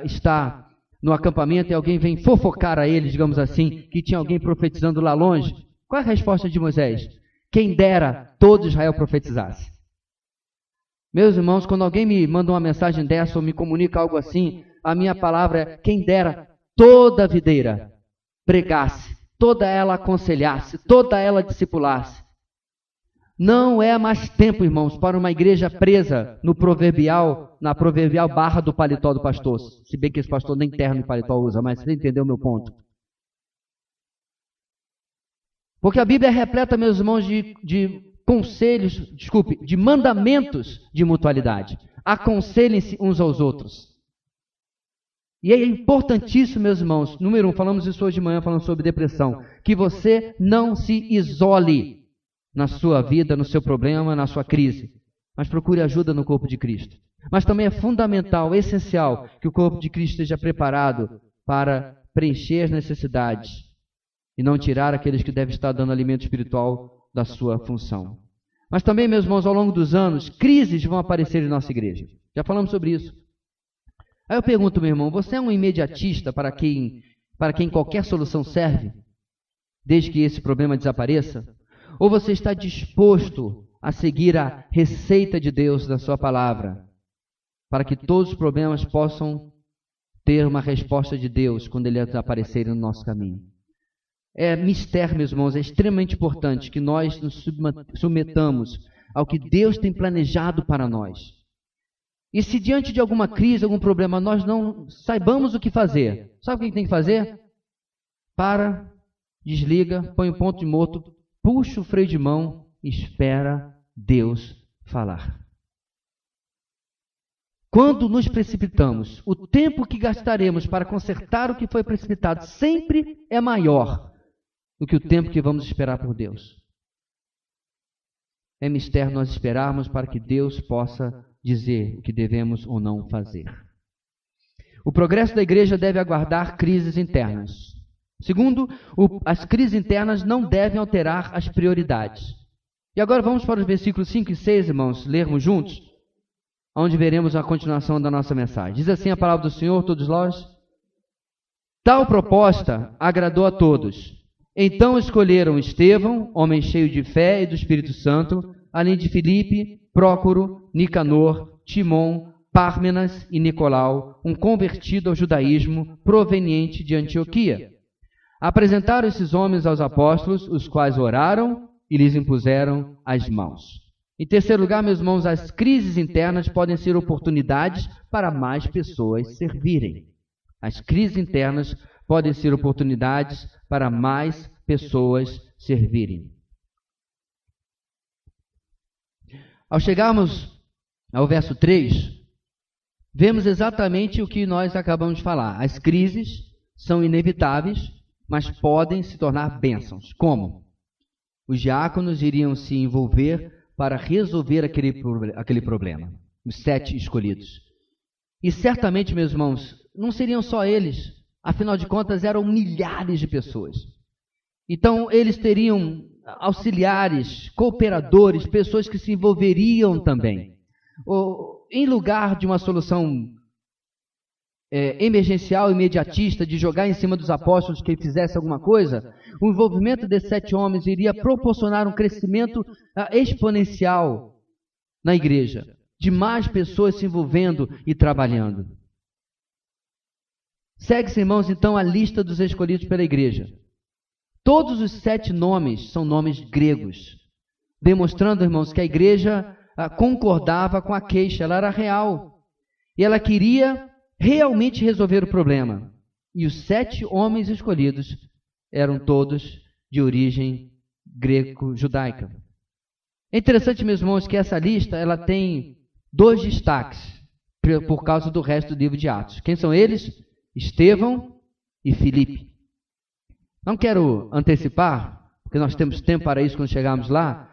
está no acampamento e alguém vem fofocar a ele, digamos assim, que tinha alguém profetizando lá longe? Qual é a resposta de Moisés? Quem dera todo Israel profetizasse. Meus irmãos, quando alguém me manda uma mensagem dessa ou me comunica algo assim, a minha palavra é: quem dera toda a videira pregasse, toda ela aconselhasse, toda ela discipulasse. Não é mais tempo, irmãos, para uma igreja presa na proverbial barra do paletó do pastor. Se bem que esse pastor nem terno e paletó usa, mas você entendeu o meu ponto. Porque a Bíblia é repleta, meus irmãos, de mandamentos de mutualidade. Aconselhem-se uns aos outros. E é importantíssimo, meus irmãos, número 1, falamos isso hoje de manhã, falando sobre depressão, que você não se isole na sua vida, no seu problema, na sua crise, mas procure ajuda no corpo de Cristo. Mas também é fundamental, essencial, que o corpo de Cristo esteja preparado para preencher as necessidades e não tirar aqueles que devem estar dando alimento espiritual da sua função. Mas também, meus irmãos, ao longo dos anos, crises vão aparecer em nossa igreja. Já falamos sobre isso. Aí eu pergunto, meu irmão, você é um imediatista para quem qualquer solução serve, desde que esse problema desapareça? Ou você está disposto a seguir a receita de Deus da sua palavra, para que todos os problemas possam ter uma resposta de Deus quando eles aparecerem no nosso caminho? É mistério, meus irmãos, é extremamente importante que nós nos submetamos ao que Deus tem planejado para nós. E se diante de alguma crise, algum problema, nós não saibamos o que fazer, sabe o que tem que fazer? Para, desliga, põe o ponto de morto, puxa o freio de mão e espera Deus falar. Quando nos precipitamos, o tempo que gastaremos para consertar o que foi precipitado sempre é maior do que o tempo que vamos esperar por Deus. É mistério nós esperarmos para que Deus possa dizer o que devemos ou não fazer. O progresso da igreja deve aguardar crises internas. Segundo, as crises internas não devem alterar as prioridades. E agora vamos para os versículos 5 e 6, irmãos, lermos juntos, onde veremos a continuação da nossa mensagem. Diz assim a palavra do Senhor, todos nós: tal proposta agradou a todos. Então escolheram Estevão, homem cheio de fé e do Espírito Santo, além de Filipe, Prócoro, Nicanor, Timon, Pármenas e Nicolau, um convertido ao judaísmo proveniente de Antioquia. Apresentaram esses homens aos apóstolos, os quais oraram e lhes impuseram as mãos. Em terceiro lugar, meus irmãos, as crises internas podem ser oportunidades para mais pessoas servirem. As crises internas podem ser oportunidades para mais pessoas servirem. Ao chegarmos ao verso 3, vemos exatamente o que nós acabamos de falar. As crises são inevitáveis, mas podem se tornar bênçãos. Como? Os diáconos iriam se envolver para resolver aquele problema. Os 7 escolhidos. E certamente, meus irmãos, não seriam só eles. Afinal de contas, eram milhares de pessoas. Então, eles teriam auxiliares, cooperadores, pessoas que se envolveriam também. Em lugar de uma solução emergencial, imediatista, de jogar em cima dos apóstolos que fizesse alguma coisa, o envolvimento desses 7 homens iria proporcionar um crescimento exponencial na igreja, de mais pessoas se envolvendo e trabalhando. Segue-se, irmãos, então, a lista dos escolhidos pela igreja. Todos os 7 nomes são nomes gregos, demonstrando, irmãos, que a igreja concordava com a queixa, ela era real. E ela queria realmente resolver o problema. E os 7 homens escolhidos eram todos de origem greco-judaica. É interessante, meus irmãos, que essa lista ela tem 2 destaques por causa do resto do livro de Atos. Quem são eles? Estevão e Filipe. Não quero antecipar, porque nós temos tempo para isso quando chegarmos lá,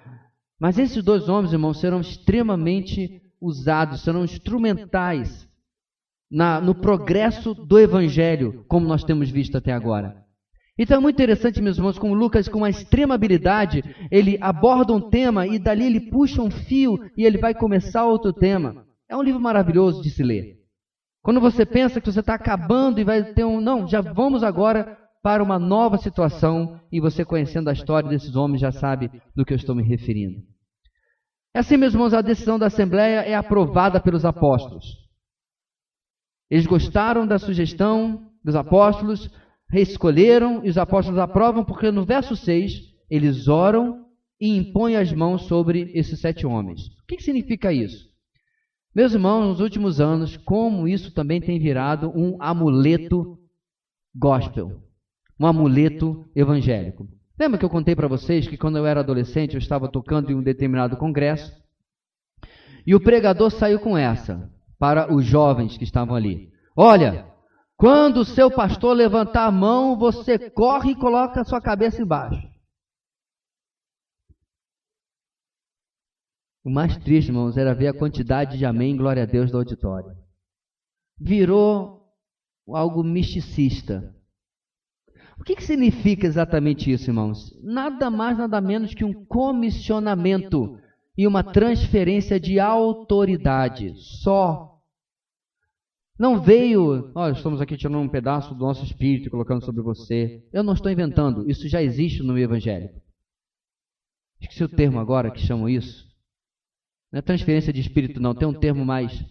mas esses 2 homens, irmãos, serão extremamente usados, serão instrumentais no progresso do Evangelho, como nós temos visto até agora. Então é muito interessante, meus irmãos, como Lucas, com uma extrema habilidade, ele aborda um tema e dali ele puxa um fio e ele vai começar outro tema. É um livro maravilhoso de se ler. Quando você pensa que você está acabando e vai ter não, já vamos agora para uma nova situação, e você conhecendo a história desses homens já sabe do que eu estou me referindo. Assim, meus irmãos, a decisão da Assembleia é aprovada pelos apóstolos. Eles gostaram da sugestão dos apóstolos, reescolheram, e os apóstolos aprovam, porque no verso 6, eles oram e impõem as mãos sobre esses 7 homens. O que significa isso? Meus irmãos, nos últimos anos, como isso também tem virado um amuleto gospel, um amuleto evangélico. Lembra que eu contei para vocês que quando eu era adolescente, eu estava tocando em um determinado congresso, e o pregador saiu com essa, para os jovens que estavam ali. Olha, quando o seu pastor levantar a mão, você corre e coloca a sua cabeça embaixo. O mais triste, irmãos, era ver a quantidade de amém, glória a Deus, do auditório. Virou algo misticista. O que significa exatamente isso, irmãos? Nada mais, nada menos que um comissionamento e uma transferência de autoridade. Só. Não veio, estamos aqui tirando um pedaço do nosso espírito e colocando sobre você. Eu não estou inventando, isso já existe no Evangelho. Esqueci o termo agora que chamam isso. Não é transferência de espírito, não. Tem um termo mais...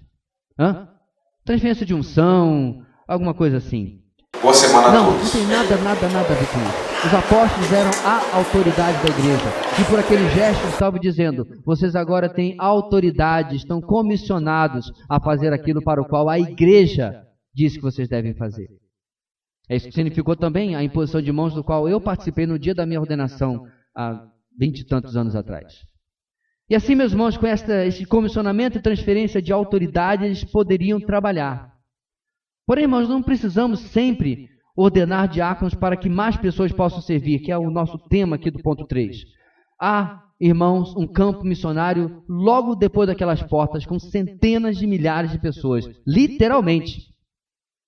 Transferência de unção, alguma coisa assim. Boa semana a todos. Não tem nada a ver com isso. Os apóstolos eram a autoridade da igreja. E por aquele gesto estavam dizendo, vocês agora têm autoridade, estão comissionados a fazer aquilo para o qual a igreja diz que vocês devem fazer. É isso que significou também a imposição de mãos, do qual eu participei no dia da minha ordenação, há 20 e tantos anos atrás. E assim, meus irmãos, com esse comissionamento e transferência de autoridade, eles poderiam trabalhar. Porém, irmãos, não precisamos sempre ordenar diáconos para que mais pessoas possam servir, que é o nosso tema aqui do ponto 3. Há, irmãos, um campo missionário logo depois daquelas portas, com centenas de milhares de pessoas, literalmente,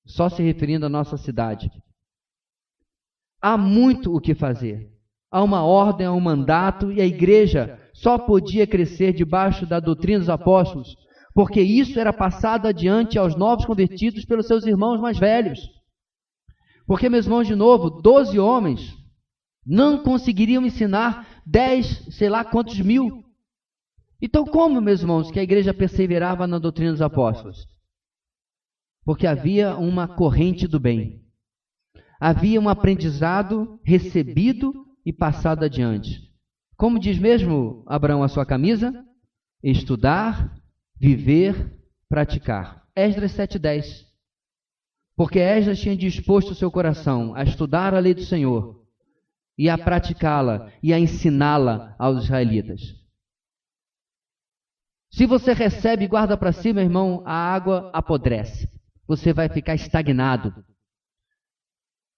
só se referindo à nossa cidade. Há muito o que fazer. Há uma ordem, há um mandato, e a igreja só podia crescer debaixo da doutrina dos apóstolos, porque isso era passado adiante aos novos convertidos pelos seus irmãos mais velhos. Porque, meus irmãos, de novo, 12 homens não conseguiriam ensinar 10, sei lá quantos mil. Então, como, meus irmãos, que a igreja perseverava na doutrina dos apóstolos? Porque havia uma corrente do bem. Havia um aprendizado recebido e passado adiante. Como diz mesmo Abraão a sua camisa? Estudar, viver, praticar. Esdras 7:10. Porque Esdras tinha disposto o seu coração a estudar a lei do Senhor e a praticá-la e a ensiná-la aos israelitas. Se você recebe e guarda para si, meu irmão, a água apodrece. Você vai ficar estagnado.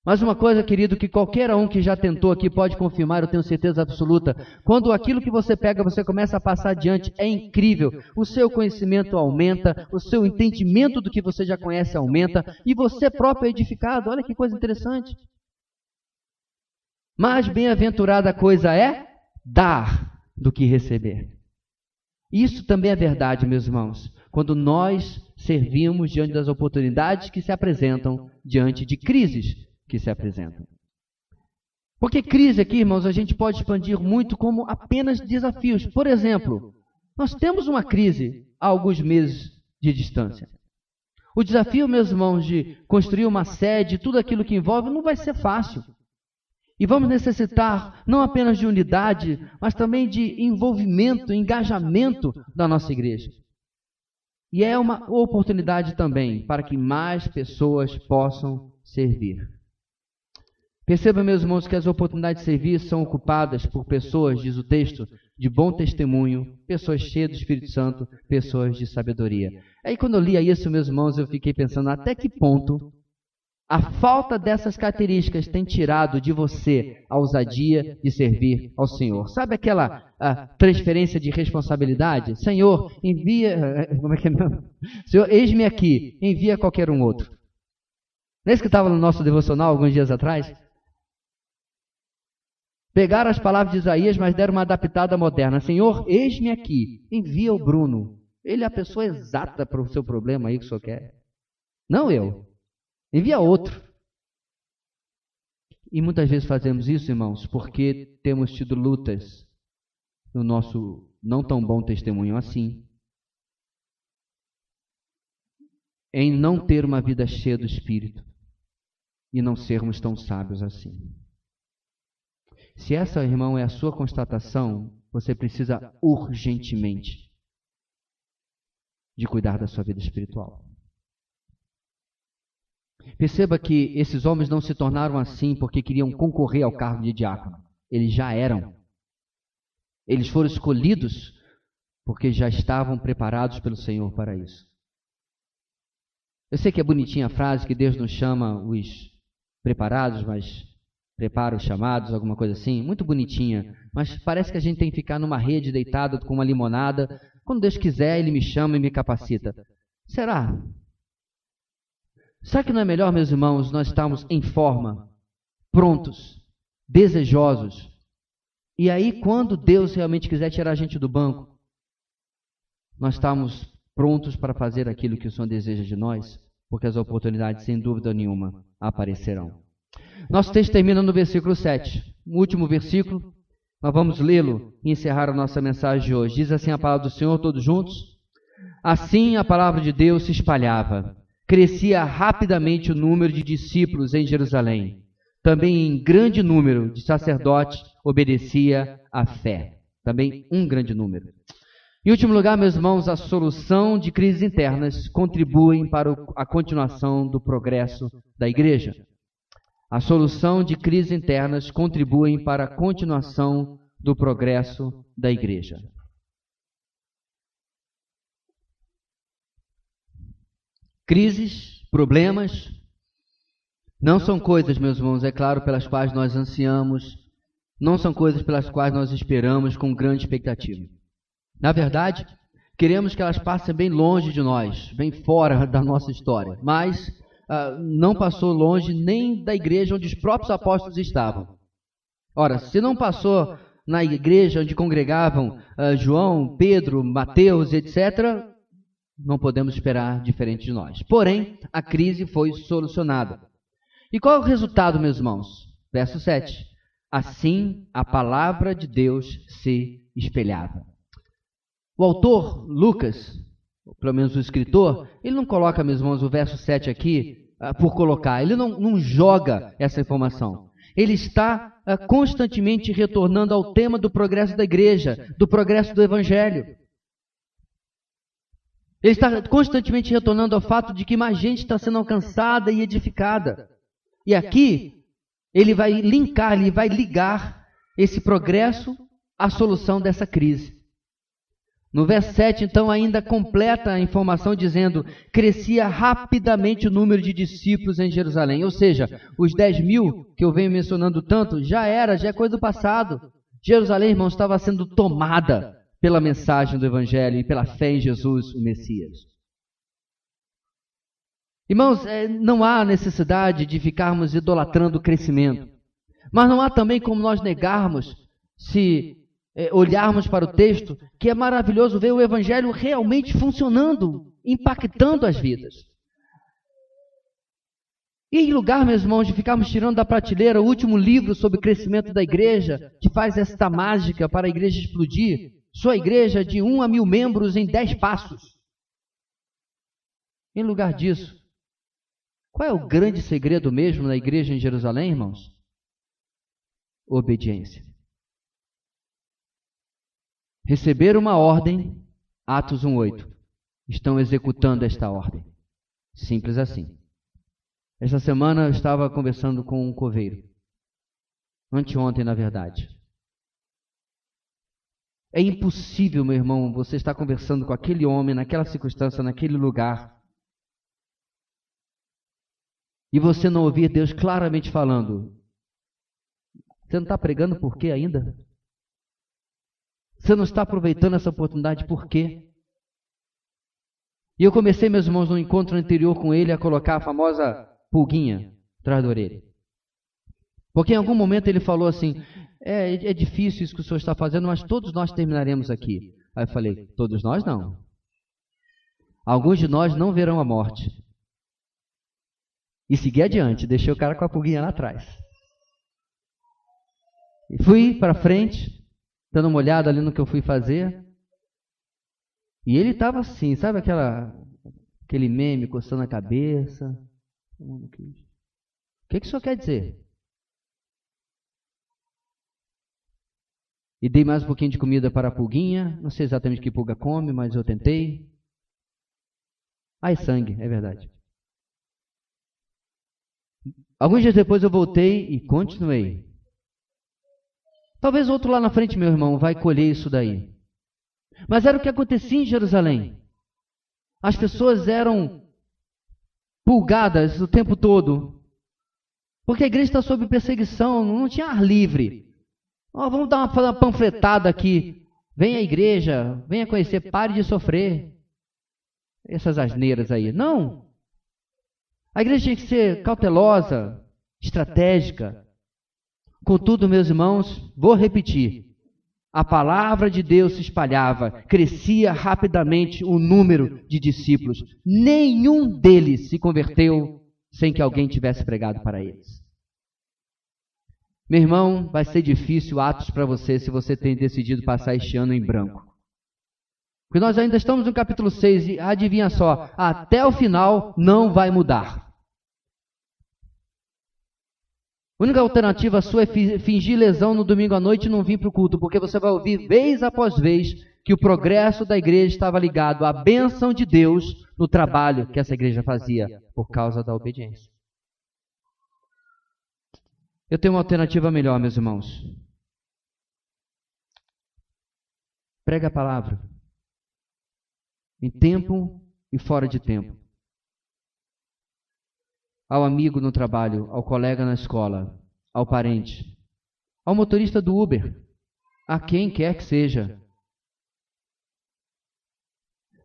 Mas uma coisa, querido, que qualquer um que já tentou aqui pode confirmar, eu tenho certeza absoluta. Quando aquilo que você pega, você começa a passar adiante, é incrível. O seu conhecimento aumenta, o seu entendimento do que você já conhece aumenta, e você próprio é edificado. Olha que coisa interessante. Mais bem-aventurada coisa é dar do que receber. Isso também é verdade, meus irmãos, quando nós servimos diante das oportunidades que se apresentam, diante de crises que se apresentam. Porque crise aqui, irmãos, a gente pode expandir muito como apenas desafios. Por exemplo, nós temos uma crise há alguns meses de distância. O desafio, meus irmãos, de construir uma sede, tudo aquilo que envolve, não vai ser fácil. E vamos necessitar não apenas de unidade, mas também de envolvimento, engajamento da nossa igreja. E é uma oportunidade também para que mais pessoas possam servir. Perceba, meus irmãos, que as oportunidades de servir são ocupadas por pessoas, diz o texto, de bom testemunho, pessoas cheias do Espírito Santo, pessoas de sabedoria. Aí quando eu lia isso, meus irmãos, eu fiquei pensando até que ponto a falta dessas características tem tirado de você a ousadia de servir ao Senhor. Sabe aquela transferência de responsabilidade? Senhor, envia... Como é que é mesmo? Senhor, eis-me aqui, envia qualquer um outro. Não é isso que estava no nosso devocional alguns dias atrás? Pegaram as palavras de Isaías, mas deram uma adaptada moderna. Senhor, eis-me aqui, envia o Bruno. Ele é a pessoa exata para o seu problema aí que o senhor quer. Não eu. Envia outro. E muitas vezes fazemos isso, irmãos, porque temos tido lutas no nosso não tão bom testemunho assim, em não ter uma vida cheia do Espírito e não sermos tão sábios assim. Se essa, irmão, é a sua constatação, você precisa urgentemente de cuidar da sua vida espiritual. Perceba que esses homens não se tornaram assim porque queriam concorrer ao cargo de diácono. Eles já eram. Eles foram escolhidos porque já estavam preparados pelo Senhor para isso. Eu sei que é bonitinha a frase que Deus nos chama os preparados, mas prepara os chamados, alguma coisa assim. Muito bonitinha. Mas parece que a gente tem que ficar numa rede deitado com uma limonada. Quando Deus quiser, Ele me chama e me capacita. Será? Será que não é melhor, meus irmãos, nós estarmos em forma, prontos, desejosos? E aí, quando Deus realmente quiser tirar a gente do banco, nós estamos prontos para fazer aquilo que o Senhor deseja de nós, porque as oportunidades, sem dúvida nenhuma, aparecerão. Nosso texto termina no versículo 7, o último versículo. Nós vamos lê-lo e encerrar a nossa mensagem de hoje. Diz assim a palavra do Senhor, todos juntos. Assim a palavra de Deus se espalhava. Crescia rapidamente o número de discípulos em Jerusalém. Também em grande número de sacerdotes obedecia à fé. Também um grande número. Em último lugar, meus irmãos, a solução de crises internas contribuem para a continuação do progresso da igreja. A solução de crises internas contribuem para a continuação do progresso da igreja. Crises, problemas, não são coisas, meus irmãos, é claro, pelas quais nós ansiamos, não são coisas pelas quais nós esperamos com grande expectativa. Na verdade, queremos que elas passem bem longe de nós, bem fora da nossa história, mas não passou longe nem da igreja onde os próprios apóstolos estavam. Ora, se não passou na igreja onde congregavam João, Pedro, Mateus, etc., não podemos esperar diferente de nós. Porém, a crise foi solucionada. E qual é o resultado, meus irmãos? Verso 7. Assim, a palavra de Deus se espelhava. O autor, Lucas, pelo menos o escritor, ele não coloca, meus irmãos, o verso 7 aqui por colocar. Ele não joga essa informação. Ele está constantemente retornando ao tema do progresso da igreja, do progresso do evangelho. Ele está constantemente retornando ao fato de que mais gente está sendo alcançada e edificada. E aqui, ele vai ligar esse progresso à solução dessa crise. No verso 7, então, ainda completa a informação dizendo: crescia rapidamente o número de discípulos em Jerusalém. Ou seja, os 10.000 que eu venho mencionando tanto, já é coisa do passado. Jerusalém, irmãos, estava sendo tomada pela mensagem do Evangelho e pela fé em Jesus, o Messias. Irmãos, não há necessidade de ficarmos idolatrando o crescimento. Mas não há também como nós negarmos, se olharmos para o texto, que é maravilhoso ver o Evangelho realmente funcionando, impactando as vidas. E em lugar, meus irmãos, de ficarmos tirando da prateleira o último livro sobre o crescimento da igreja, que faz esta mágica para a igreja explodir, sua igreja de 1 a 1.000 membros em 10 passos. Em lugar disso, qual é o grande segredo mesmo na igreja em Jerusalém, irmãos? Obediência. Receberam uma ordem, Atos 1:8. Estão executando esta ordem. Simples assim. Esta semana eu estava conversando com um coveiro. Anteontem, na verdade. É impossível, meu irmão, você estar conversando com aquele homem, naquela circunstância, naquele lugar, e você não ouvir Deus claramente falando: você não está pregando por quê ainda? Você não está aproveitando essa oportunidade por quê? E eu comecei, meus irmãos, no encontro anterior com ele, a colocar a famosa pulguinha atrás da orelha. Porque em algum momento ele falou assim: é difícil isso que o senhor está fazendo, mas todos nós terminaremos aqui. Aí eu falei: todos nós não. Alguns de nós não verão a morte. E segui adiante, deixei o cara com a pulguinha lá atrás. E fui para frente, dando uma olhada ali no que eu fui fazer. E ele estava assim, sabe aquele meme coçando a cabeça? O que o senhor quer dizer? E dei mais um pouquinho de comida para a pulguinha. Não sei exatamente que pulga come, mas eu tentei. Ai, sangue, é verdade. Alguns dias depois eu voltei e continuei. Talvez outro lá na frente, meu irmão, vai colher isso daí. Mas era o que acontecia em Jerusalém. As pessoas eram pulgadas o tempo todo. Porque a igreja está sob perseguição, não tinha ar livre. Vamos dar uma panfletada aqui. Venha à igreja, venha conhecer, pare de sofrer. Essas asneiras aí. Não. A igreja tinha que ser cautelosa, estratégica. Contudo, meus irmãos, vou repetir. A palavra de Deus se espalhava, crescia rapidamente o número de discípulos. Nenhum deles se converteu sem que alguém tivesse pregado para eles. Meu irmão, vai ser difícil Atos para você se você tem decidido passar este ano em branco. Porque nós ainda estamos no capítulo 6 e adivinha só, até o final não vai mudar. A única alternativa sua é fingir lesão no domingo à noite e não vir para o culto, porque você vai ouvir vez após vez que o progresso da igreja estava ligado à bênção de Deus no trabalho que essa igreja fazia por causa da obediência. Eu tenho uma alternativa melhor, meus irmãos. Prega a palavra. Em tempo e fora de tempo. Ao amigo no trabalho, ao colega na escola, ao parente, ao motorista do Uber, a quem quer que seja.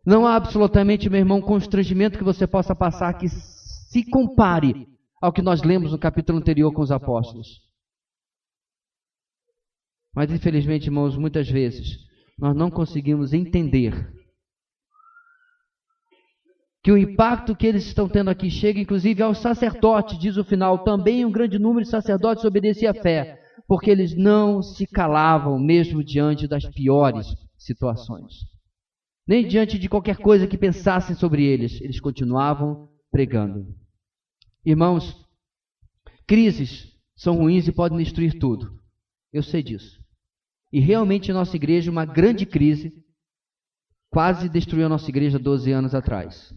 Não há absolutamente, meu irmão, constrangimento que você possa passar que se compare ao que nós lemos no capítulo anterior com os apóstolos. Mas, infelizmente, irmãos, muitas vezes nós não conseguimos entender que o impacto que eles estão tendo aqui chega inclusive aos sacerdotes, diz o final, também um grande número de sacerdotes obedecia à fé, porque eles não se calavam mesmo diante das piores situações. Nem diante de qualquer coisa que pensassem sobre eles continuavam pregando. Irmãos, crises são ruins e podem destruir tudo. Eu sei disso. E realmente a nossa igreja, uma grande crise, quase destruiu a nossa igreja 12 anos atrás.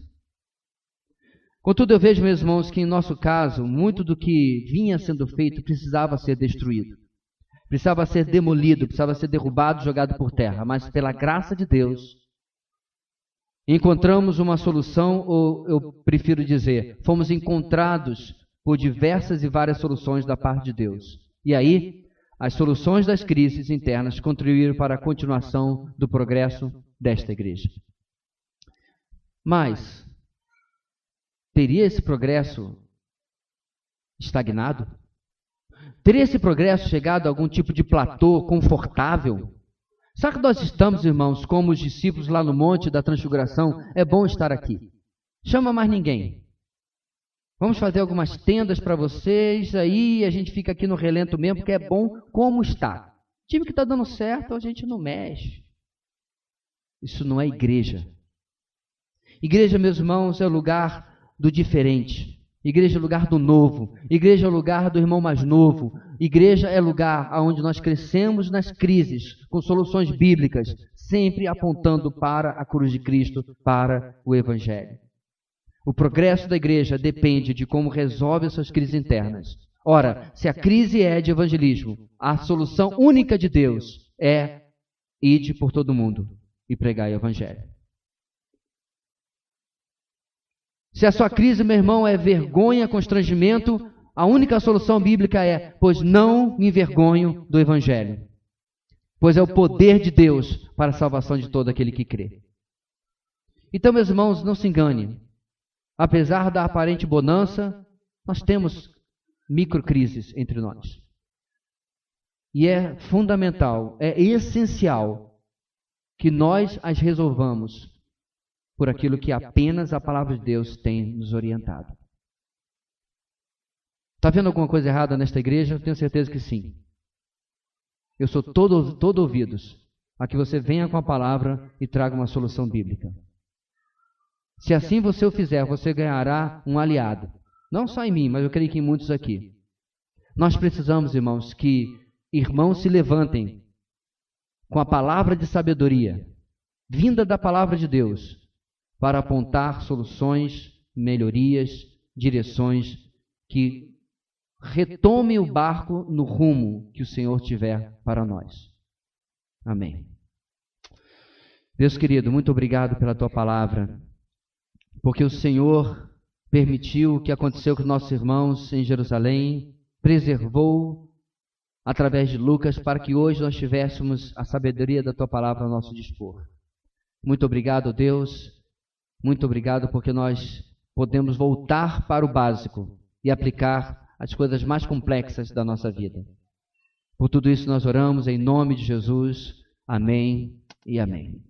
Contudo, eu vejo, meus irmãos, que em nosso caso, muito do que vinha sendo feito precisava ser destruído. Precisava ser demolido, precisava ser derrubado, jogado por terra. Mas pela graça de Deus, encontramos uma solução, ou eu prefiro dizer, fomos encontrados por diversas e várias soluções da parte de Deus. E aí, as soluções das crises internas contribuíram para a continuação do progresso desta igreja. Mas, teria esse progresso estagnado? Teria esse progresso chegado a algum tipo de platô confortável? Será que nós estamos, irmãos, como os discípulos lá no Monte da Transfiguração? É bom estar aqui. Chama mais ninguém. Vamos fazer algumas tendas para vocês, aí a gente fica aqui no relento mesmo, porque é bom como está. O time que está dando certo, a gente não mexe. Isso não é igreja. Igreja, meus irmãos, é o lugar do diferente. Igreja é o lugar do novo. Igreja é o lugar do irmão mais novo. Igreja é o lugar onde nós crescemos nas crises, com soluções bíblicas, sempre apontando para a cruz de Cristo, para o Evangelho. O progresso da igreja depende de como resolve essas crises internas. Ora, se a crise é de evangelismo, a solução única de Deus é ide por todo mundo e pregai o Evangelho. Se a sua crise, meu irmão, é vergonha, constrangimento, a única solução bíblica é, pois não me envergonho do Evangelho, pois é o poder de Deus para a salvação de todo aquele que crê. Então, meus irmãos, não se engane. Apesar da aparente bonança, nós temos microcrises entre nós. E é fundamental, é essencial que nós as resolvamos por aquilo que apenas a palavra de Deus tem nos orientado. Está vendo alguma coisa errada nesta igreja? Eu tenho certeza que sim. Eu sou todo ouvidos a que você venha com a palavra e traga uma solução bíblica. Se assim você o fizer, você ganhará um aliado. Não só em mim, mas eu creio que em muitos aqui. Nós precisamos, irmãos, que irmãos se levantem com a palavra de sabedoria, vinda da palavra de Deus, para apontar soluções, melhorias, direções que retomem o barco no rumo que o Senhor tiver para nós. Amém. Deus querido, muito obrigado pela tua palavra, porque o Senhor permitiu o que aconteceu com nossos irmãos em Jerusalém, preservou através de Lucas para que hoje nós tivéssemos a sabedoria da tua palavra ao nosso dispor. Muito obrigado, Deus. Muito obrigado porque nós podemos voltar para o básico e aplicar as coisas mais complexas da nossa vida. Por tudo isso nós oramos em nome de Jesus. Amém e amém.